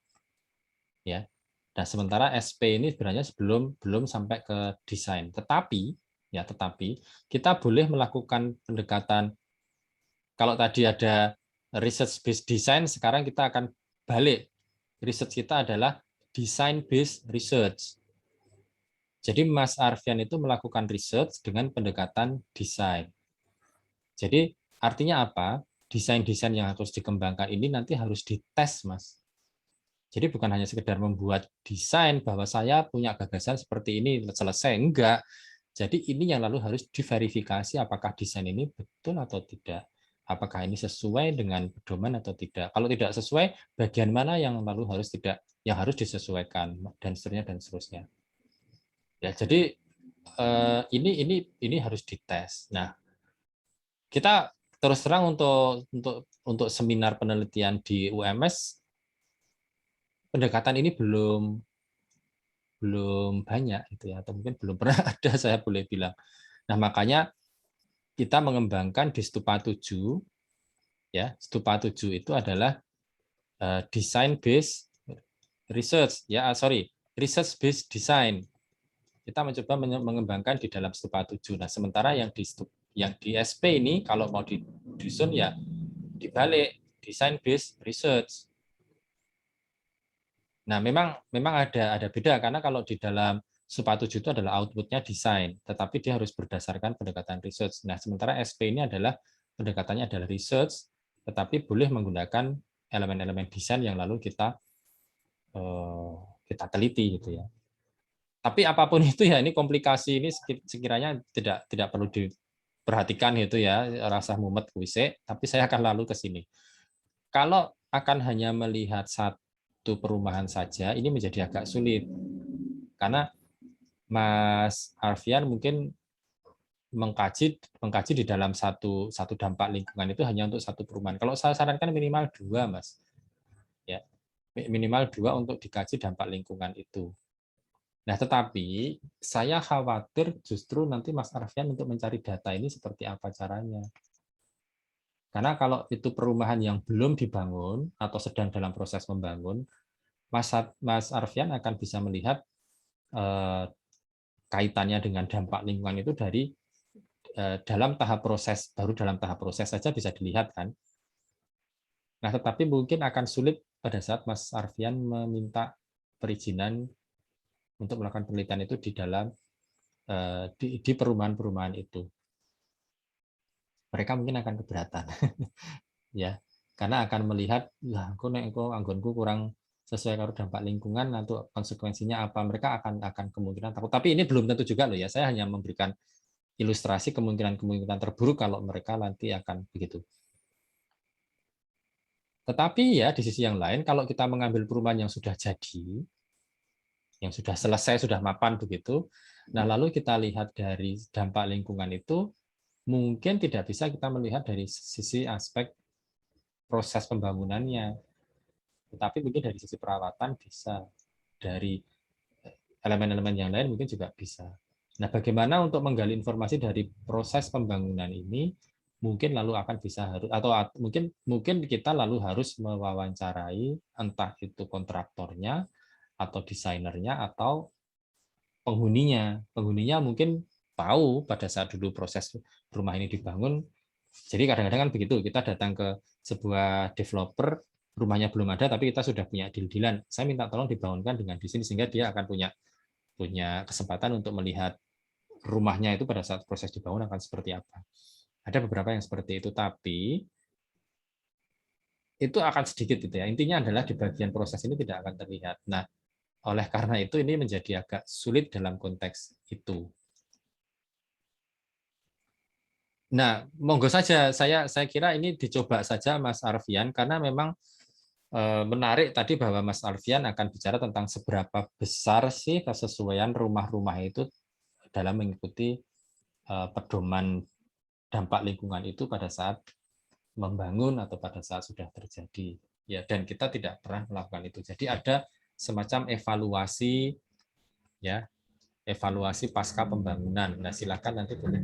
Ya. Nah, sementara SP ini sebenarnya belum sampai ke desain. Tetapi kita boleh melakukan pendekatan. Kalau tadi ada research based design, sekarang kita akan balik. Research kita adalah design based research. Jadi Mas Arfian itu melakukan research dengan pendekatan desain. Jadi artinya apa? Desain-desain yang harus dikembangkan ini nanti harus dites, Mas. Jadi bukan hanya sekedar membuat desain bahwa saya punya gagasan seperti ini selesai, enggak. Jadi ini yang lalu harus diverifikasi apakah desain ini betul atau tidak. Apakah ini sesuai dengan pedoman atau tidak. Kalau tidak sesuai, bagian mana yang lalu harus disesuaikan dan seterusnya. Ya, jadi ini harus dites. Nah, kita terus terang untuk seminar penelitian di UMS pendekatan ini belum banyak gitu ya, atau mungkin belum pernah ada saya boleh bilang. Nah, makanya kita mengembangkan di Stupa 7 ya. Stupa 7 itu adalah design based research ya, research based design. Kita mencoba mengembangkan di dalam Stupa 7. Nah, sementara yang di SP ini kalau mau disusun ya dibalik design based research. Nah, memang ada beda karena kalau di dalam Stupa 7 itu adalah output-nya desain, tetapi dia harus berdasarkan pendekatan research. Nah, sementara SP ini adalah pendekatannya adalah research, tetapi boleh menggunakan elemen-elemen desain yang lalu kita teliti gitu ya. Tapi apapun itu ya, ini komplikasi ini sekiranya tidak perlu diperhatikan gitu ya, rasa mumet kuise, tapi saya akan lalu ke sini. Kalau akan hanya melihat satu perumahan saja, ini menjadi agak sulit. Karena Mas Arfian mungkin mengkaji di dalam satu dampak lingkungan itu hanya untuk satu perumahan. Kalau saya sarankan minimal 2, Mas. Ya. Minimal 2 untuk dikaji dampak lingkungan itu. Nah, tetapi saya khawatir justru nanti Mas Arfian untuk mencari data ini seperti apa caranya. Karena kalau itu perumahan yang belum dibangun atau sedang dalam proses membangun, Mas Arfian akan bisa melihat kaitannya dengan dampak lingkungan itu dari dalam tahap proses, baru dalam tahap proses saja bisa dilihat kan. Nah, tetapi mungkin akan sulit pada saat Mas Arfian meminta perizinan untuk melakukan penelitian itu di dalam di perumahan-perumahan itu. Mereka mungkin akan keberatan. Ya, karena akan melihat lah anggonku kurang sesuai karo dampak lingkungan, atau konsekuensinya apa, mereka akan kemungkinan takut. Tapi ini belum tentu juga loh ya, saya hanya memberikan ilustrasi kemungkinan terburuk kalau mereka nanti akan begitu. Tetapi ya di sisi yang lain, kalau kita mengambil perumahan yang sudah jadi, yang sudah selesai, sudah mapan begitu, nah lalu kita lihat dari dampak lingkungan itu, mungkin tidak bisa kita melihat dari sisi aspek proses pembangunannya, tetapi mungkin dari sisi perawatan bisa, dari elemen-elemen yang lain mungkin juga bisa. Nah, bagaimana untuk menggali informasi dari proses pembangunan ini, mungkin lalu akan bisa atau mungkin kita lalu harus mewawancarai entah itu kontraktornya atau desainernya atau penghuninya. Penghuninya mungkin tahu pada saat dulu proses rumah ini dibangun. Jadi kadang-kadang kan begitu, kita datang ke sebuah developer, rumahnya belum ada tapi kita sudah punya deal-dealan. Saya minta tolong dibangunkan dengan di sini, sehingga dia akan punya kesempatan untuk melihat rumahnya itu pada saat proses dibangun akan seperti apa. Ada beberapa yang seperti itu, tapi itu akan sedikit gitu ya. Intinya adalah di bagian proses ini tidak akan terlihat. Nah, Oleh karena itu ini menjadi agak sulit dalam konteks itu. Nah, monggo saja, saya kira ini dicoba saja Mas Arfian, karena memang menarik tadi bahwa Mas Alfian akan bicara tentang seberapa besar sih kesesuaian rumah-rumah itu dalam mengikuti pedoman dampak lingkungan itu pada saat membangun atau pada saat sudah terjadi. Ya, dan kita tidak pernah melakukan itu. Jadi ada semacam evaluasi, ya, evaluasi pasca pembangunan. Nah, silakan nanti boleh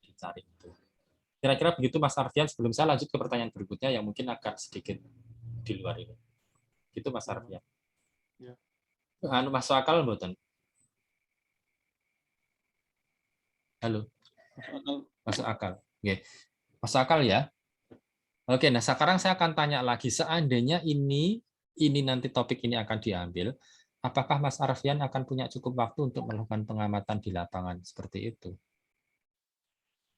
dicari itu. Kira-kira begitu Mas Arfian. Sebelum saya lanjut ke pertanyaan berikutnya yang mungkin agak sedikit di luar ini. Gitu Mas Arfian. Ya. Masuk akal mboten? Halo. Masuk akal. Oke. Masuk akal ya. Oke, nah sekarang saya akan tanya lagi, seandainya ini nanti topik ini akan diambil, apakah Mas Arfian akan punya cukup waktu untuk melakukan pengamatan di lapangan seperti itu?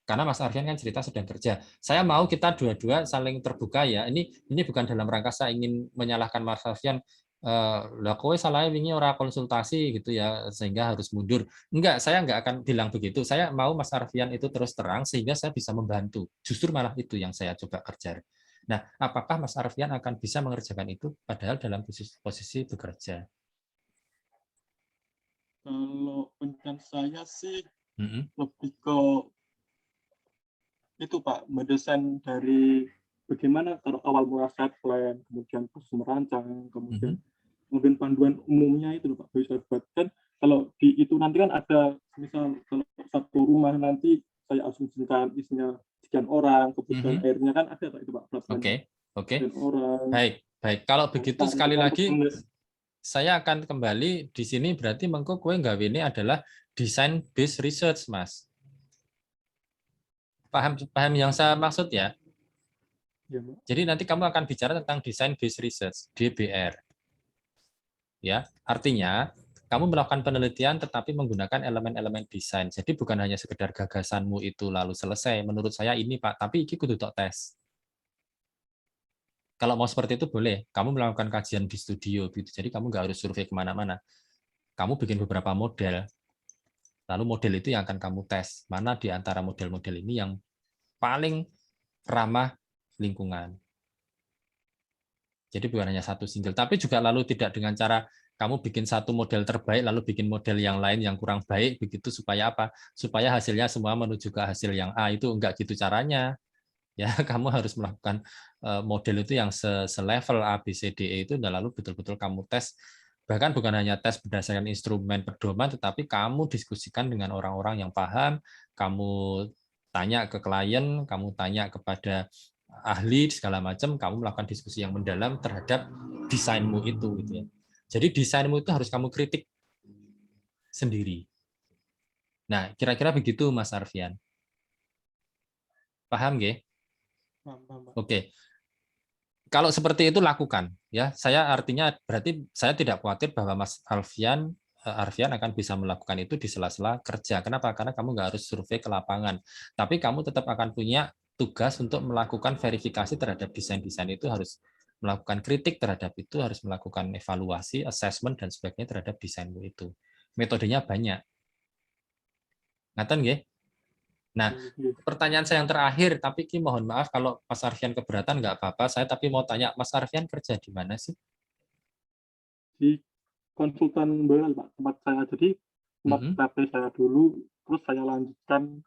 Karena Mas Arfian kan cerita sedang kerja. Saya mau kita dua-dua saling terbuka ya. Ini bukan dalam rangka saya ingin menyalahkan Mas Arfian, lah kowe salahnya wingi ora konsultasi gitu ya sehingga harus mundur. Enggak, saya enggak akan bilang begitu. Saya mau Mas Arfian itu terus terang sehingga saya bisa membantu. Justru malah itu yang saya coba kerja. Nah, apakah Mas Arfian akan bisa mengerjakan itu padahal dalam posisi bekerja? Kalau rencana saya sih lebih ke itu Pak, mendesain dari bagaimana kalau awal mula set plan, kemudian proses merancang, kemudian panduan umumnya itu Pak bisa buatkan. Kalau di itu nanti kan ada misal kalau satu rumah nanti saya asumsikan isinya sekian orang, kemudian airnya kan ada Pak itu Pak. Oke. Orang. Baik. Kalau begitu sekali lagi saya akan kembali di sini berarti mengko kowe nggawe ini adalah design based research, Mas. Paham yang saya maksud ya? Ya, jadi nanti kamu akan bicara tentang design based research, DBR. Ya, artinya kamu melakukan penelitian tetapi menggunakan elemen-elemen desain. Jadi bukan hanya sekedar gagasanmu itu lalu selesai. Menurut saya ini Pak, tapi iki kudu tok tes. Kalau mau seperti itu boleh. Kamu melakukan kajian di studio gitu. Jadi kamu nggak harus survei kemana-mana. Kamu bikin beberapa model. Lalu model itu yang akan kamu tes. Mana di antara model-model ini yang paling ramah lingkungan. Jadi bukan hanya satu single, tapi juga lalu tidak dengan cara kamu bikin satu model terbaik lalu bikin model yang lain yang kurang baik begitu supaya apa? Supaya hasilnya semua menuju ke hasil yang A, itu enggak gitu caranya. Ya, kamu harus melakukan model itu yang selevel A, B, C, D, E itu dan lalu betul-betul kamu tes. Bahkan bukan hanya tes berdasarkan instrumen pedoman, tetapi kamu diskusikan dengan orang-orang yang paham, kamu tanya ke klien, kamu tanya kepada ahli segala macam, kamu melakukan diskusi yang mendalam terhadap desainmu itu gitu ya. Jadi desainmu itu harus kamu kritik sendiri. Nah, kira-kira begitu Mas Arfian. Paham nggih? Oke. Kalau seperti itu lakukan ya. Saya artinya berarti saya tidak khawatir bahwa Mas Arfian akan bisa melakukan itu di sela-sela kerja. Kenapa? Karena kamu nggak harus survei ke lapangan. Tapi kamu tetap akan punya tugas untuk melakukan verifikasi terhadap desain-desain itu, harus melakukan kritik terhadap itu, harus melakukan evaluasi, assessment, dan sebagainya terhadap desainmu itu. Metodenya banyak. Ngaten nggih? Nah, pertanyaan saya yang terakhir, tapi Ki mohon maaf kalau Mas Arfian keberatan nggak apa-apa, saya tapi mau tanya, Mas Arfian kerja di mana sih? Di konsultan BUMN Pak, tempat saya. Jadi tempat PT saya dulu, terus saya lanjutkan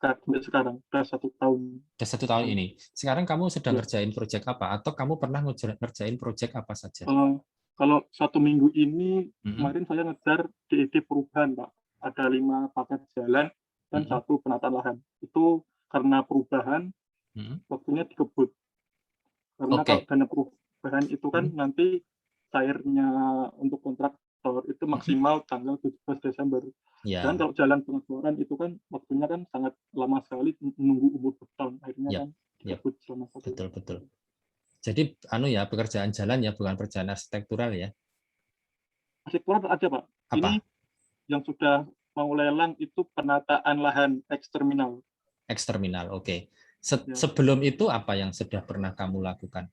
sampai sekarang, udah 1 tahun. Udah 1 tahun ini. Sekarang kamu sedang ngerjain proyek apa? Atau kamu pernah ngerjain proyek apa saja? Kalau 1 minggu ini, kemarin saya ngejar DED perubahan Pak. Ada 5 paket jalan dan 1 penataan lahan. Itu karena perubahan, waktunya dikebut. Karena kalau dana perubahan itu kan nanti cairnya untuk kontraktor itu maksimal tanggal 17 Desember. Dan kalau jalan pengeluaran itu kan waktunya kan sangat lama sekali, menunggu umur bertahun. Akhirnya kan dikebut selama 1 tahun. Betul. Jadi ya pekerjaan jalan ya, bukan pekerjaan arsitektural ya? Arsitektural ada Pak. Apa? Ini yang sudah mau lelang itu penataan lahan eksterminal. Eksterminal, oke. Sebelum itu apa yang sudah pernah kamu lakukan?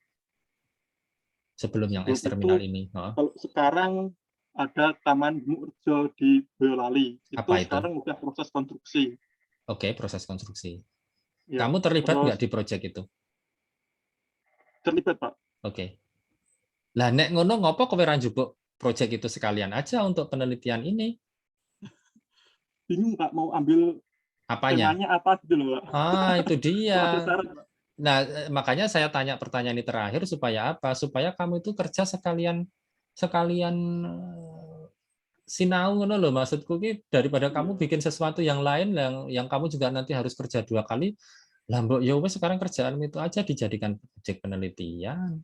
Sebelum yang eksterminal ini. Kalau sekarang ada Taman Murjo di Boyolali. Itu sekarang udah proses konstruksi. Oke, proses konstruksi. Ya, kamu terlibat nggak di proyek itu? Terlibat, Pak. Oke. Lah nek ngono ngopo kowe ra njupuk proyek itu sekalian aja untuk penelitian ini? Bingung, Pak, mau ambil apanya? Temanya apa gitu loh, Pak. Itu dia. Nah, makanya saya tanya pertanyaan ini terakhir supaya apa? Supaya kamu itu kerja sekalian sinau ngono loh, maksudku ki, daripada kamu bikin sesuatu yang lain yang kamu juga nanti harus kerja 2 kali. Lah mbok ya wis sekarang kerjaan itu aja dijadikan proyek penelitian.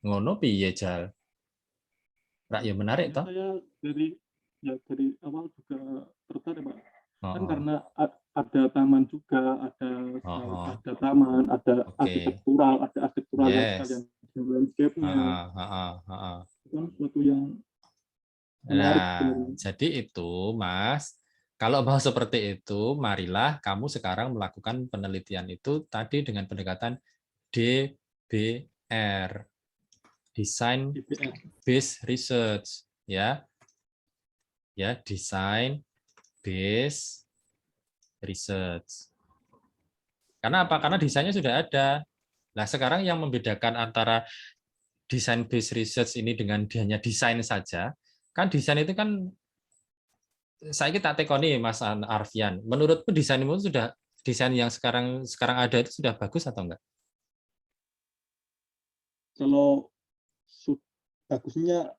Ngono piye, Jal? Rak ya menarik toh? Saya dari awal juga tertarik, Pak. Kan karena ada taman juga, ada taman, ada arsitektural yang sekalian landscape-nya. Itu kan sesuatu yang menarik. Jadi itu, Mas, kalau mau seperti itu, marilah kamu sekarang melakukan penelitian itu tadi dengan pendekatan DBR, Design Based Research, ya, Design Based Research. Karena apa? Karena desainnya sudah ada. Nah, sekarang yang membedakan antara Design Based Research ini dengan hanya desain saja, kan desain itu kan saya tak tekoni Mas Arfian. Menurutmu desainmu desain yang sekarang ada itu sudah bagus atau enggak? Kalau bagusnya,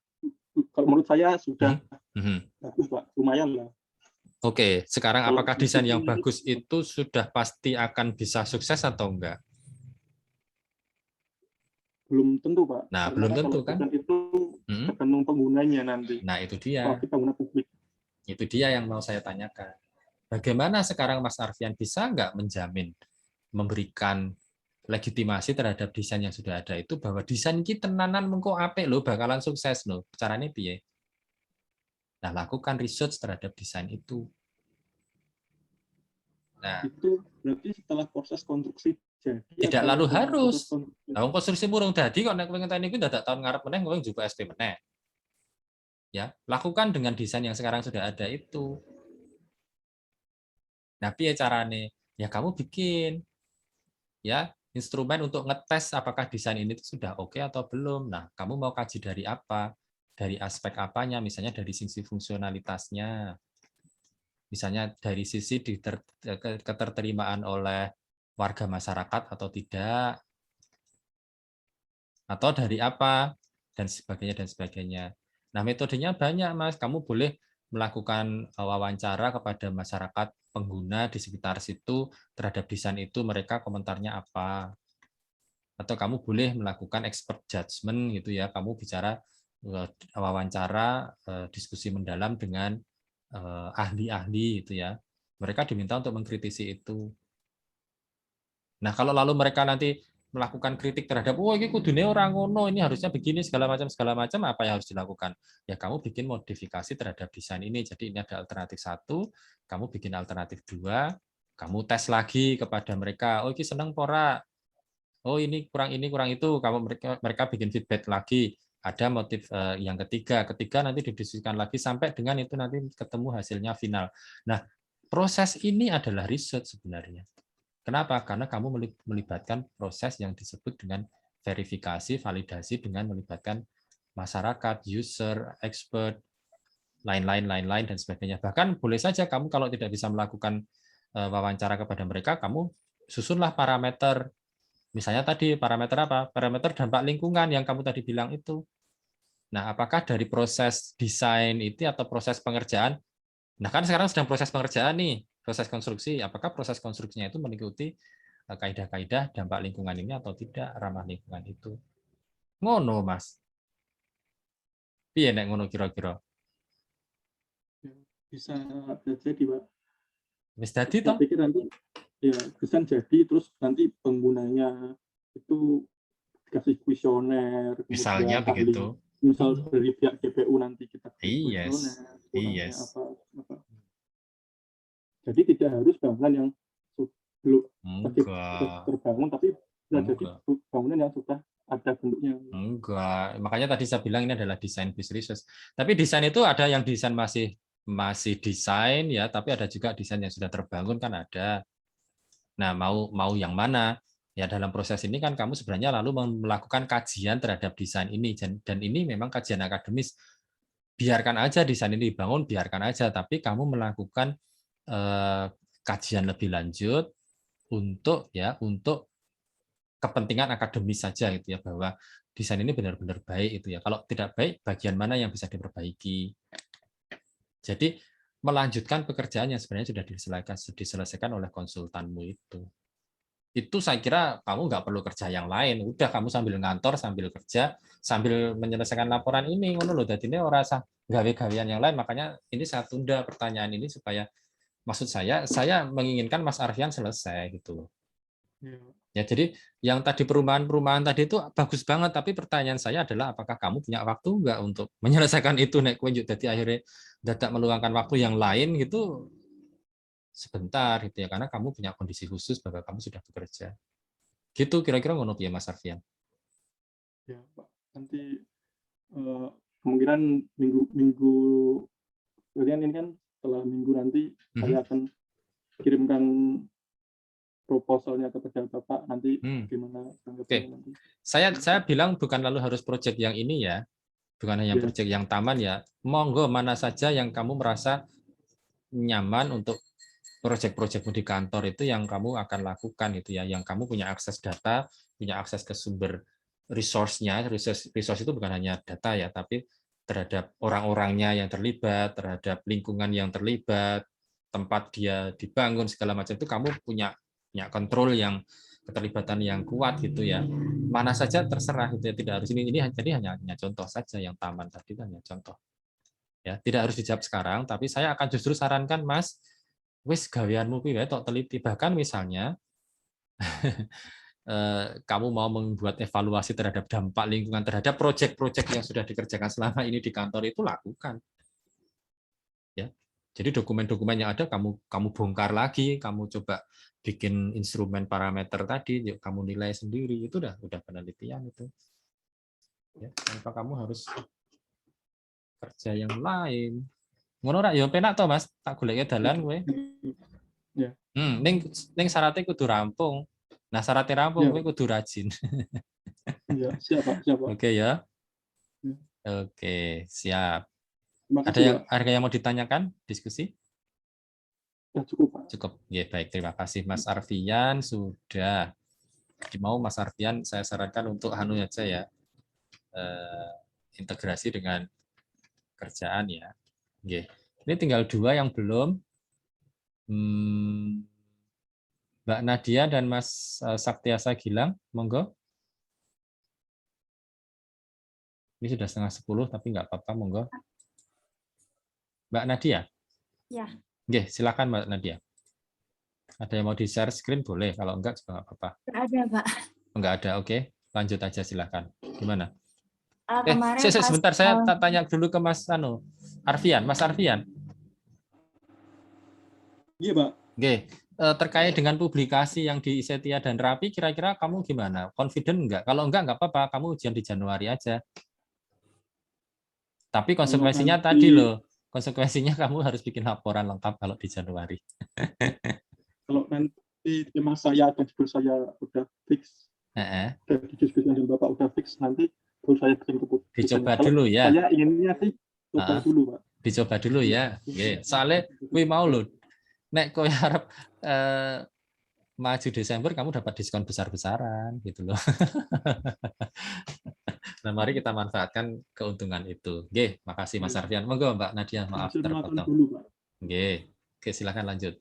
kalau menurut saya sudah bagus, Pak, lumayan lah. Oke, sekarang apakah desain yang bagus itu sudah pasti akan bisa sukses atau enggak? Belum tentu, Pak. Nah, belum tentu kan? Itu tergantung penggunanya nanti. Nah, itu dia. Pengguna publik. Itu dia yang mau saya tanyakan. Bagaimana sekarang Mas Arfian bisa enggak menjamin, memberikan legitimasi terhadap desain yang sudah ada itu, bahwa desain kita tenanan mengko apik lho, bakalan sukses lho. Caranya piye? Nah, lakukan research terhadap desain itu. Nah, itu berarti setelah proses konstruksi jadi. Tidak lalu harus. Nah, konstruksi murung dadi kok nek kowe ngenteni iku dadak tahun ngarep meneh kowe juga SP meneh. Ya, lakukan dengan desain yang sekarang sudah ada itu. Nah, piye carane? Ya kamu bikin ya instrumen untuk ngetes apakah desain ini sudah oke atau belum. Nah, kamu mau kaji dari apa? Dari aspek apanya? Misalnya dari sisi fungsionalitasnya. Misalnya dari sisi keterterimaan oleh warga masyarakat atau tidak. Atau dari apa? Dan sebagainya. Nah, metodenya banyak, Mas. Kamu boleh melakukan wawancara kepada masyarakat pengguna di sekitar situ terhadap desain itu, mereka komentarnya apa. Atau kamu boleh melakukan expert judgment gitu ya, kamu bicara wawancara diskusi mendalam dengan ahli-ahli gitu ya. Mereka diminta untuk mengkritisi itu. Nah, kalau lalu mereka nanti melakukan kritik terhadap, ini kudune orang ngono, ini harusnya begini segala macam, apa yang harus dilakukan? Ya kamu bikin modifikasi terhadap desain ini. Jadi ini ada alternatif 1, kamu bikin alternatif 2, kamu tes lagi kepada mereka. Oh, ini seneng pora. Oh, ini kurang itu. Mereka bikin feedback lagi. Ada motif yang ketiga nanti didiskusikan lagi sampai dengan itu nanti ketemu hasilnya final. Nah, proses ini adalah riset sebenarnya. Kenapa? Karena kamu melibatkan proses yang disebut dengan verifikasi, validasi dengan melibatkan masyarakat, user, expert, lain-lain, dan sebagainya. Bahkan boleh saja kamu kalau tidak bisa melakukan wawancara kepada mereka, kamu susunlah parameter. Misalnya tadi parameter apa? Parameter dampak lingkungan yang kamu tadi bilang itu. Nah, apakah dari proses desain itu atau proses pengerjaan? Nah, kan sekarang sedang proses pengerjaan nih, proses konstruksi. Apakah proses konstruksinya itu mengikuti kaidah-kaidah dampak lingkungan ini atau tidak, ramah lingkungan itu? Ngono, Mas. Piye nek ngono kira-kira? Bisa jadi, Pak. Wis dadi toh? Saya pikir nanti ya desain jadi, terus nanti penggunanya itu dikasih kuesioner. Misalnya begitu. Misal dari pihak GPU nanti kita kuesioner. Apa. Jadi tidak harus bangunan yang belum terbangun, tapi bisa jadi bangunan yang sudah ada bentuknya. Enggak, makanya tadi saya bilang ini adalah desain based research. Tapi desain itu ada yang desain masih desain ya, tapi ada juga desain yang sudah terbangun kan ada. Nah, mau yang mana? Ya dalam proses ini kan kamu sebenarnya lalu melakukan kajian terhadap desain ini dan ini memang kajian akademis. Biarkan aja desain ini dibangun, biarkan aja, tapi kamu melakukan kajian lebih lanjut untuk kepentingan akademis saja gitu ya, bahwa desain ini benar-benar baik itu ya. Kalau tidak baik, bagian mana yang bisa diperbaiki. Jadi melanjutkan pekerjaan yang sebenarnya sudah diselesaikan oleh konsultanmu itu. Itu saya kira kamu nggak perlu kerja yang lain. Udah kamu sambil ngantor, sambil kerja, sambil menyelesaikan laporan ini, ngono loh. Jadi ini ora usah gawe-gawean yang lain. Makanya ini saya tunda pertanyaan ini supaya, maksud saya menginginkan Mas Arfian selesai gitu loh. Ya, jadi yang tadi perumahan tadi itu bagus banget, tapi pertanyaan saya adalah apakah kamu punya waktu enggak untuk menyelesaikan itu nek kowe jadi akhirnya dadak meluangkan waktu yang lain gitu sebentar gitu ya, karena kamu punya kondisi khusus bahwa kamu sudah bekerja. Gitu kira-kira ngono ya Mas Arfian. Ya, Pak. Nanti kemungkinan minggu kalian ini kan setelah minggu nanti saya akan kirimkan proposalnya kepada Bapak nanti gimana tanggapannya nanti. Saya bilang bukan lalu harus proyek yang ini ya. Bukan hanya proyek yang taman ya. Monggo mana saja yang kamu merasa nyaman untuk proyek-proyekmu di kantor itu yang kamu akan lakukan itu ya, yang kamu punya akses data, punya akses ke sumber resource-nya. Resource itu bukan hanya data ya, tapi terhadap orang-orangnya yang terlibat, terhadap lingkungan yang terlibat, tempat dia dibangun segala macam itu kamu punya kontrol yang keterlibatan yang kuat gitu ya. Mana saja terserah gitu ya, tidak harus ini jadi hanya contoh saja yang taman tadi kan hanya contoh. Ya, tidak harus dijawab sekarang, tapi saya akan justru sarankan Mas, wis gaweanmu kuwi wae tok teliti, bahkan misalnya kamu mau membuat evaluasi terhadap dampak lingkungan terhadap proyek-proyek yang sudah dikerjakan selama ini di kantor itu lakukan. Ya. Jadi dokumen-dokumen yang ada kamu bongkar lagi, kamu coba bikin instrumen parameter tadi, yuk kamu nilai sendiri, itu udah penelitian itu. Ya, tanpa kamu harus kerja yang lain. Ngono ora ya penak to Mas, tak goleke dalan kowe. Ya. Ning syaratnya kudu rampung. Nah, syaratnya rampung kowe kudu rajin. Iya, siap Pak. Oke ya. Oke, siap. Ada yang mau ditanyakan? Diskusi? Ya, cukup, Pak. Cukup. Ya, baik. Terima kasih Mas Arfian sudah. Mau Mas Arfian saya sarankan untuk anu aja ya. Integrasi dengan kerjaan ya. Oke. Ini tinggal 2 yang belum. Mbak Nadia dan Mas Saktiasa Gilang, monggo. Ini sudah 9:30 tapi nggak apa-apa, monggo. Mbak Nadia? Ya. Oke, silakan Mbak Nadia. Ada yang mau di-share screen boleh, kalau enggak juga nggak apa-apa. Nggak ada, Pak. Enggak ada, oke. Lanjut aja silakan. Gimana? Kemarin sebentar saya tanya dulu ke Mas Arfian. Mas Arfian. Iya, Pak. Oke, terkait dengan publikasi yang di Setia dan Rapi, kira-kira kamu gimana? Confident enggak? Kalau enggak apa-apa, kamu ujian di Januari aja. Tapi konsekuensinya tadi loh, konsekuensinya kamu harus bikin laporan lengkap kalau di Januari. Kalau nanti tema saya dan judul saya udah fix, dan diskusi dengan Bapak udah fix, nanti baru saya bikin keputusan. Dicoba dulu ya. Saya inginnya sih coba dulu, Pak. Dicoba dulu ya. Oke. Soalnya kuwi mau loh, nek kowe arep maju Desember kamu dapat diskon besar-besaran gitu loh. Nah, mari kita manfaatkan keuntungan itu. Oke, makasih Mas Arfian. Monggo Mbak Nadia, maaf terpotong. Oke, silakan lanjut.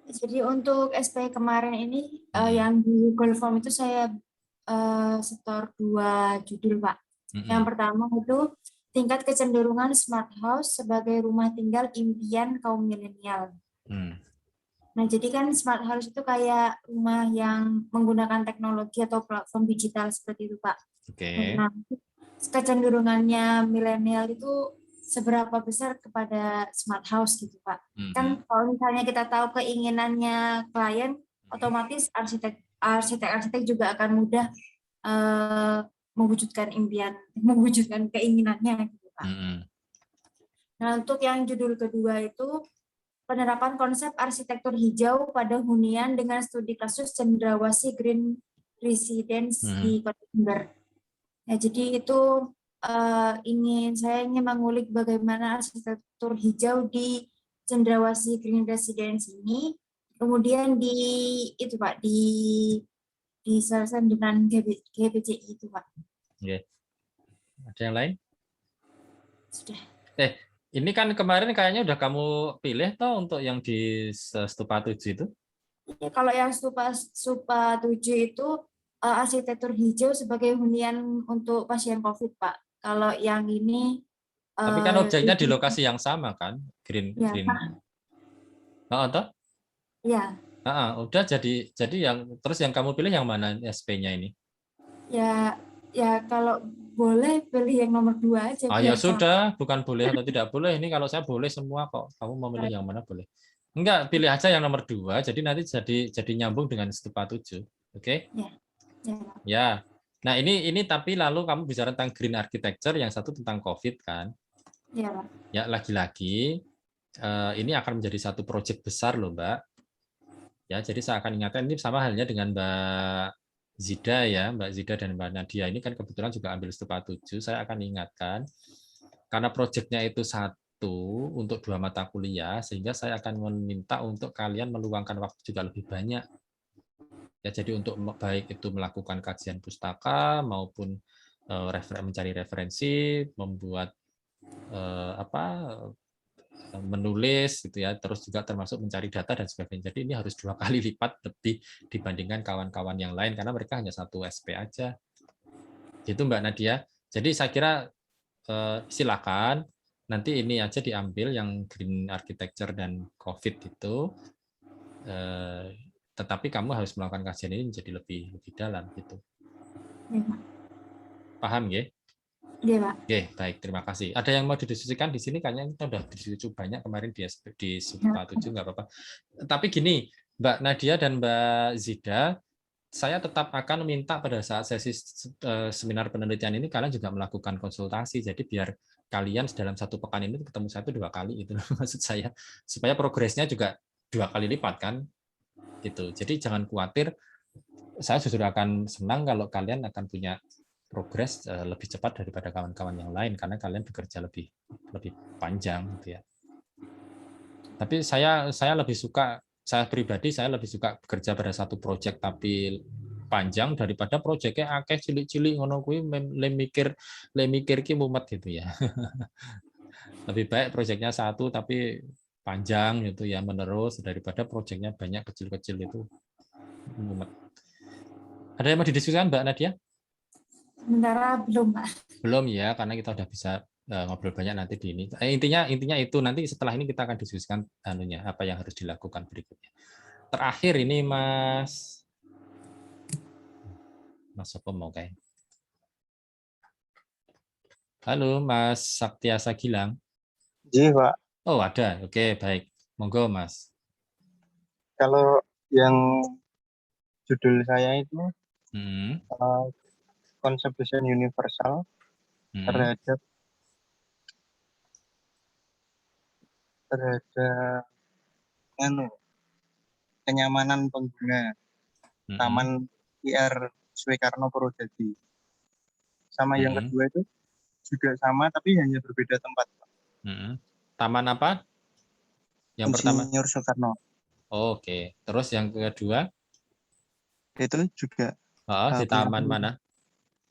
Jadi untuk SP kemarin ini yang di Google Form itu saya setor 2 judul, Pak. Yang pertama itu tingkat kecenderungan smart house sebagai rumah tinggal impian kaum milenial. Nah, jadi kan smart house itu kayak rumah yang menggunakan teknologi atau platform digital seperti itu, Pak. Oke. Nah, kecenderungannya milenial itu seberapa besar kepada smart house gitu, Pak. Kan kalau misalnya kita tahu keinginannya klien, otomatis arsitek juga akan mudah mewujudkan impian, mewujudkan keinginannya gitu Pak. Nah, untuk yang judul kedua itu penerapan konsep arsitektur hijau pada hunian dengan studi kasus Cendrawasih Green Residence di Kota Jember. Ya, jadi itu saya ingin mengulik bagaimana arsitektur hijau di Cendrawasih Green Residence ini, kemudian diselesaikan dengan GBCI itu Pak. Oke. Ada yang lain? Sudah. Ini kan kemarin kayaknya udah kamu pilih toh untuk yang di Stupa 7 itu? Ya, kalau yang Stupa 7 itu arsitektur hijau sebagai hunian untuk pasien COVID, Pak. Kalau yang ini tapi kan objeknya di lokasi yang sama kan? Green. Toh? Ya. Udah jadi terus yang kamu pilih yang mana SP-nya ini? Ya kalau boleh pilih yang nomor 2 aja. Ya sudah, bukan boleh atau tidak boleh. Ini kalau saya boleh semua kok. Kamu mau pilih yang mana boleh. Enggak, pilih aja yang nomor 2. Jadi nanti jadi nyambung dengan Stupa 7. Oke? Ya. Nah, ini tapi lalu kamu bicara tentang green architecture, yang satu tentang COVID kan? Ya, Pak. Ya, lagi-lagi ini akan menjadi satu proyek besar loh, Mbak. Ya, jadi saya akan ingatkan ini sama halnya dengan Mbak Zida ya, Mbak Zida dan Mbak Nadia ini kan kebetulan juga ambil Stupa 7. Saya akan ingatkan karena proyeknya itu satu untuk 2 mata kuliah, sehingga saya akan meminta untuk kalian meluangkan waktu juga lebih banyak. Ya, jadi untuk baik itu melakukan kajian pustaka maupun mencari referensi, membuat menulis gitu ya, terus juga termasuk mencari data dan sebagainya. Jadi ini harus 2 kali lipat lebih dibandingkan kawan-kawan yang lain karena mereka hanya 1 SP aja. Gitu Mbak Nadia. Jadi saya kira silakan nanti ini aja diambil yang green architecture dan COVID itu. Tetapi kamu harus melakukan kajian ini menjadi lebih dalam gitu. Ya, paham ya? Iya, Pak. Oke, baik, terima kasih. Ada yang mau didiskusikan di sini? Kayaknya kita udah diskusi banyak kemarin di Stupa 7, nggak apa-apa. Tapi gini, Mbak Nadia dan Mbak Zida, saya tetap akan minta pada saat sesi seminar penelitian ini kalian juga melakukan konsultasi. Jadi biar kalian dalam 1 pekan ini ketemu saya itu 2 kali, itu maksud saya, supaya progresnya juga 2 kali lipat kan, gitu. Jadi jangan khawatir. Saya justru akan senang kalau kalian akan punya progres lebih cepat daripada kawan-kawan yang lain karena kalian bekerja lebih panjang gitu ya. Tapi saya lebih suka, saya pribadi saya lebih suka bekerja pada satu proyek tapi panjang daripada proyeknya akeh cilik-cilik ngono kuwi le mikir ki mumet gitu ya. Lebih baik proyeknya satu tapi panjang gitu ya, menerus daripada proyeknya banyak kecil-kecil itu mumet. Ada yang mau didiskusikan Mbak Nadia? Sementara belum, Pak. Belum ya, karena kita udah bisa ngobrol banyak nanti di ini. Intinya itu nanti setelah ini kita akan diskusikan apa yang harus dilakukan berikutnya. Terakhir ini Mas apa mau kayak? Halo Mas Saktiasa Gilang. Iya Pak. Oh ada, oke baik. Monggo Mas. Kalau yang judul saya itu konsep desain universal terhadap kenyamanan pengguna Taman IR Soekarno Purwodadi. Sama yang kedua itu juga sama tapi hanya berbeda tempat. Taman apa? Yang pertama Insinyur Soekarno. Oh, oke. Terus yang kedua? Itu juga di taman mana?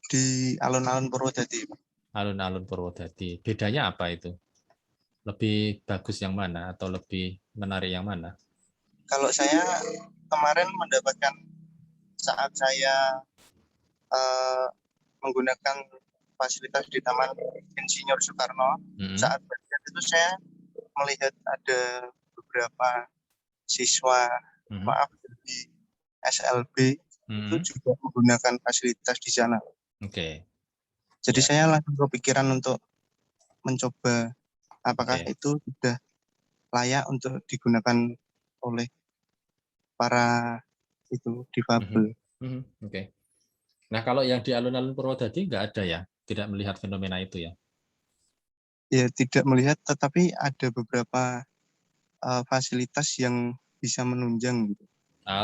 Di alun-alun Purwodadi. Alun-alun Purwodadi. Bedanya apa itu? Lebih bagus yang mana atau lebih menarik yang mana? Kalau saya kemarin mendapatkan saat saya menggunakan fasilitas di Taman Insinyur Soekarno, saat berjalan itu saya melihat ada beberapa siswa di SLB itu juga menggunakan fasilitas di sana. Oke. Jadi saya langsung kepikiran untuk mencoba apakah itu sudah layak untuk digunakan oleh para difabel. Oke. Nah, kalau yang di alun-alun Purwodadi nggak ada ya? Tidak melihat fenomena itu ya? Ya, tidak melihat, tetapi ada beberapa fasilitas yang bisa menunjang gitu.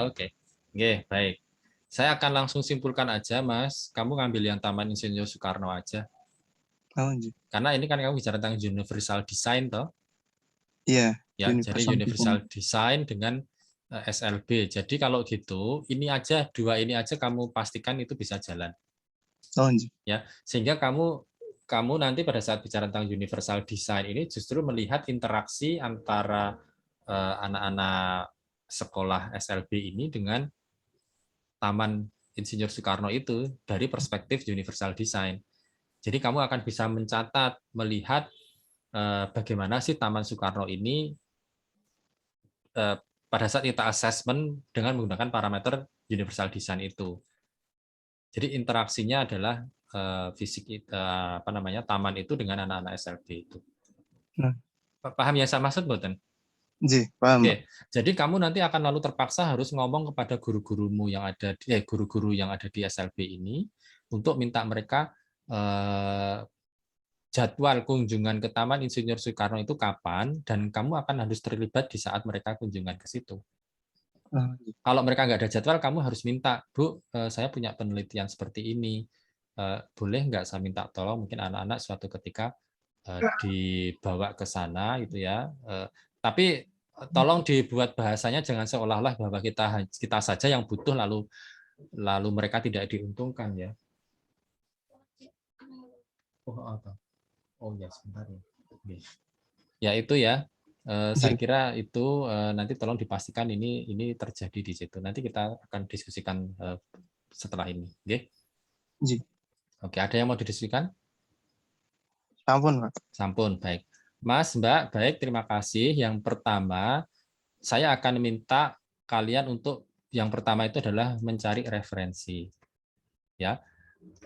Oke. Oke, baik. Saya akan langsung simpulkan aja, Mas. Kamu ngambil yang Taman Insinyur Soekarno aja. Oh, karena ini kan kamu bicara tentang universal design, toh? Iya. Ya, jadi universal design dengan SLB. Jadi kalau gitu, dua ini aja kamu pastikan itu bisa jalan. Oh, ya, sehingga kamu nanti pada saat bicara tentang universal design ini justru melihat interaksi antara anak-anak sekolah SLB ini dengan Taman Insinyur Soekarno itu dari perspektif universal design. Jadi kamu akan bisa mencatat, melihat bagaimana sih Taman Soekarno ini pada saat kita assessment dengan menggunakan parameter universal design itu. Jadi interaksinya adalah fisik taman itu dengan anak-anak SLB itu. Paham yang saya maksud, Boten? Paham. Oke. Jadi kamu nanti akan lalu terpaksa harus ngomong kepada guru-gurumu yang ada guru-guru yang ada di SLB ini untuk minta mereka jadwal kunjungan ke Taman Insinyur Soekarno itu kapan, dan kamu akan harus terlibat di saat mereka kunjungan ke situ. Kalau mereka nggak ada jadwal, kamu harus minta, Bu, saya punya penelitian seperti ini, boleh nggak saya minta tolong mungkin anak-anak suatu ketika dibawa ke sana, gitu ya. Tapi tolong dibuat bahasanya jangan seolah-olah bahwa kita saja yang butuh lalu mereka tidak diuntungkan ya. Oh ya, sebentar ya. Ya itu ya. Saya kira itu nanti tolong dipastikan ini terjadi di situ. Nanti kita akan diskusikan setelah ini. Oke, ada yang mau didiskusikan? Sampun, Pak. Sampun, baik. Mas, Mbak, baik, terima kasih. Yang pertama, saya akan minta kalian untuk yang pertama itu adalah mencari referensi. Ya.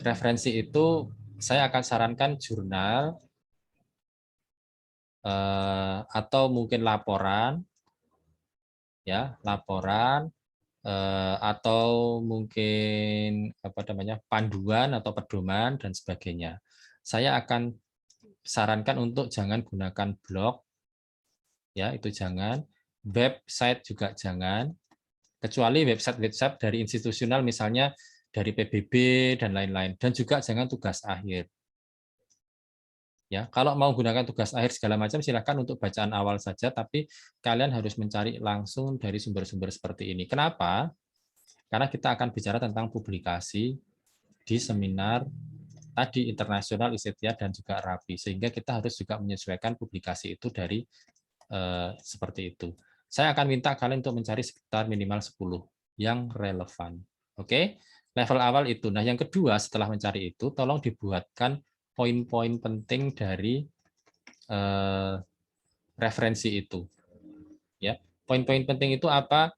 Referensi itu saya akan sarankan jurnal atau mungkin laporan, ya, laporan atau mungkin panduan atau pedoman dan sebagainya. Saya akan sarankan untuk jangan gunakan blog, ya, itu jangan. Website juga jangan, kecuali website dari institusional, misalnya dari PBB dan lain-lain. Dan juga jangan tugas akhir. Ya, kalau mau gunakan tugas akhir segala macam silahkan untuk bacaan awal saja, tapi kalian harus mencari langsung dari sumber-sumber seperti ini. Kenapa? Karena kita akan bicara tentang publikasi di seminar tadi internasional ISETIA dan juga RAPI, sehingga kita harus juga menyesuaikan publikasi itu dari seperti itu. Saya akan minta kalian untuk mencari sekitar minimal 10 yang relevan. Oke? Level awal itu. Nah, yang kedua setelah mencari itu, tolong dibuatkan poin-poin penting dari referensi itu. Ya, poin-poin penting itu apa?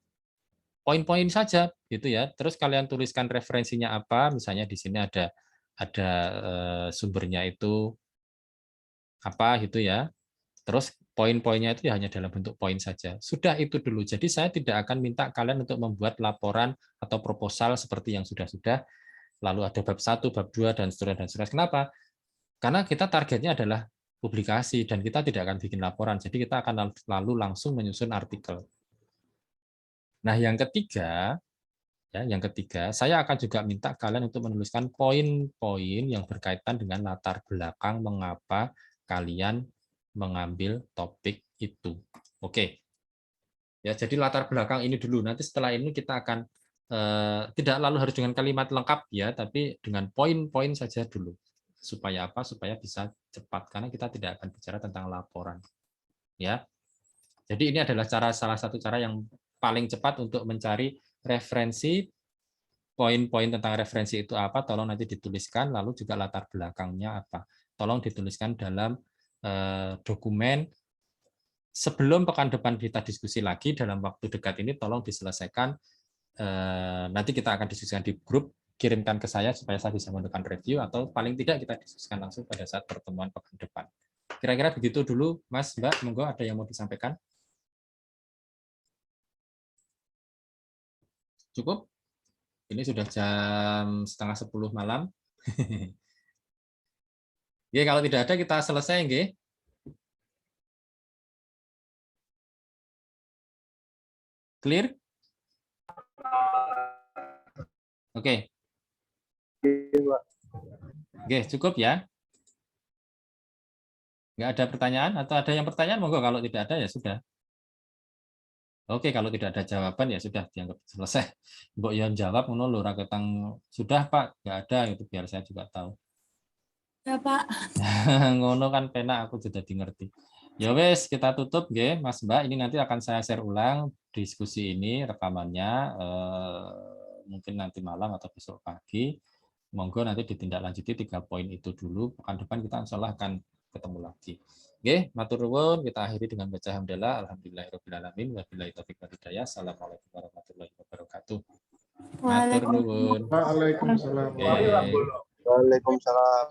Poin-poin saja, gitu ya. Terus kalian tuliskan referensinya apa? Misalnya di sini ada sumbernya itu apa, gitu ya. Terus poin-poinnya itu ya hanya dalam bentuk poin saja. Sudah itu dulu. Jadi saya tidak akan minta kalian untuk membuat laporan atau proposal seperti yang sudah-sudah. Lalu ada bab 1, bab 2, dan seterusnya, dan seterusnya. Kenapa? Karena kita targetnya adalah publikasi dan kita tidak akan bikin laporan. Jadi kita akan lalu langsung menyusun artikel. Nah, yang ketiga, saya akan juga minta kalian untuk menuliskan poin-poin yang berkaitan dengan latar belakang mengapa kalian mengambil topik itu. Oke. Ya, jadi latar belakang ini dulu. Nanti setelah ini kita akan tidak lalu harus dengan kalimat lengkap ya, tapi dengan poin-poin saja dulu. Supaya apa? Supaya bisa cepat, karena kita tidak akan bicara tentang laporan. Ya. Jadi ini adalah salah satu cara yang paling cepat untuk mencari referensi. Poin-poin tentang referensi itu apa, tolong nanti dituliskan, lalu juga latar belakangnya apa. Tolong dituliskan dalam dokumen. Sebelum pekan depan kita diskusi lagi, dalam waktu dekat ini tolong diselesaikan. Nanti kita akan diskusikan di grup, kirimkan ke saya supaya saya bisa melakukan review, atau paling tidak kita diskusikan langsung pada saat pertemuan pekan depan. Kira-kira begitu dulu, Mas, Mbak. Monggo ada yang mau disampaikan? Cukup? Ini sudah jam 9:30 malam. Oke, kalau tidak ada kita selesai, nggih. Clear? Oke. Oke, cukup ya. Nggak ada pertanyaan atau ada yang pertanyaan? Monggo, kalau tidak ada ya sudah. Oke, kalau tidak ada jawaban ya sudah dianggap selesai. Mbok yang jawab ngono lho ra ketang sudah Pak, nggak ada itu biar saya juga tahu. Ya Pak. Ngono kan penak aku sudah ngerti. Ya wes kita tutup nggih Mas Mbak, ini nanti akan saya share ulang diskusi ini rekamannya mungkin nanti malam atau besok pagi. Monggo nanti ditindaklanjuti 3 poin itu dulu. Pekan depan kita insyaallah akan ketemu lagi. Oke, matur nuwun, kita akhiri dengan baca hamdalah, alhamdulillahirabbil alamin, wabillahi taufiq wal hidayah. Assalamualaikum warahmatullahi wabarakatuh. Matur nuwun. Waalaikumsalam. Oke. Waalaikumsalam.